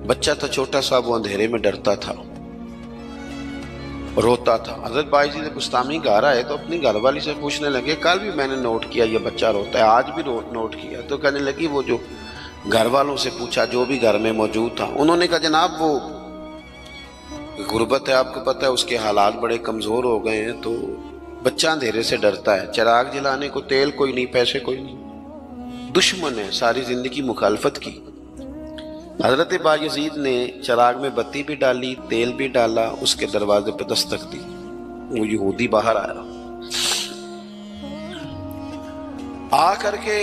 بچہ تھا چھوٹا سا، وہ اندھیرے میں ڈرتا تھا، روتا تھا۔ حضرت بایزید بسطامی گھر آئے تو اپنی گھر والی سے پوچھنے لگے، کل بھی میں نے نوٹ کیا یہ بچہ روتا ہے، آج بھی نوٹ کیا، تو کہنے لگی وہ جو گھر والوں سے پوچھا جو بھی گھر میں موجود تھا، انہوں نے کہا جناب وہ غربت ہے، آپ کو پتہ ہے اس کے حالات بڑے کمزور ہو گئے ہیں، تو بچہ اندھیرے سے ڈرتا ہے، چراغ جلانے کو تیل کوئی نہیں، پیسے کوئی نہیں، دشمن ہے، ساری زندگی مخالفت کی۔ حضرت بایزید نے چراغ میں بتی بھی ڈالی، تیل بھی ڈالا، اس کے دروازے پہ دستک دی، وہ یہودی باہر آیا، آ کر کے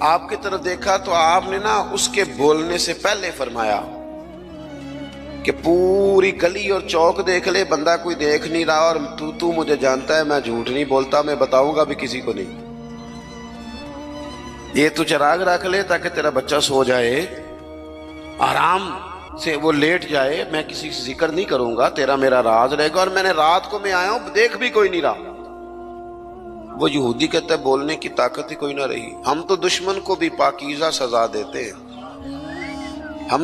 آپ کی طرف دیکھا تو آپ نے نا اس کے بولنے سے پہلے فرمایا کہ پوری گلی اور چوک دیکھ لے، بندہ کوئی دیکھ نہیں رہا، اور تو مجھے جانتا ہے، میں جھوٹ نہیں بولتا، میں بتاؤں گا بھی کسی کو نہیں. یہ تو چراغ رکھ لے تاکہ تیرا بچہ سو جائے، آرام سے وہ لیٹ جائے، میں کسی سے ذکر نہیں کروں گا، تیرا میرا راز رہے گا، اور میں نے رات کو میں آیا ہوں، دیکھ بھی کوئی نہیں رہا. وہ یہودی کہتا ہے بولنے کی طاقت ہی کوئی نہ رہی. ہم تو دشمن کو بھی پاکیزہ سزا دیتے ہیں.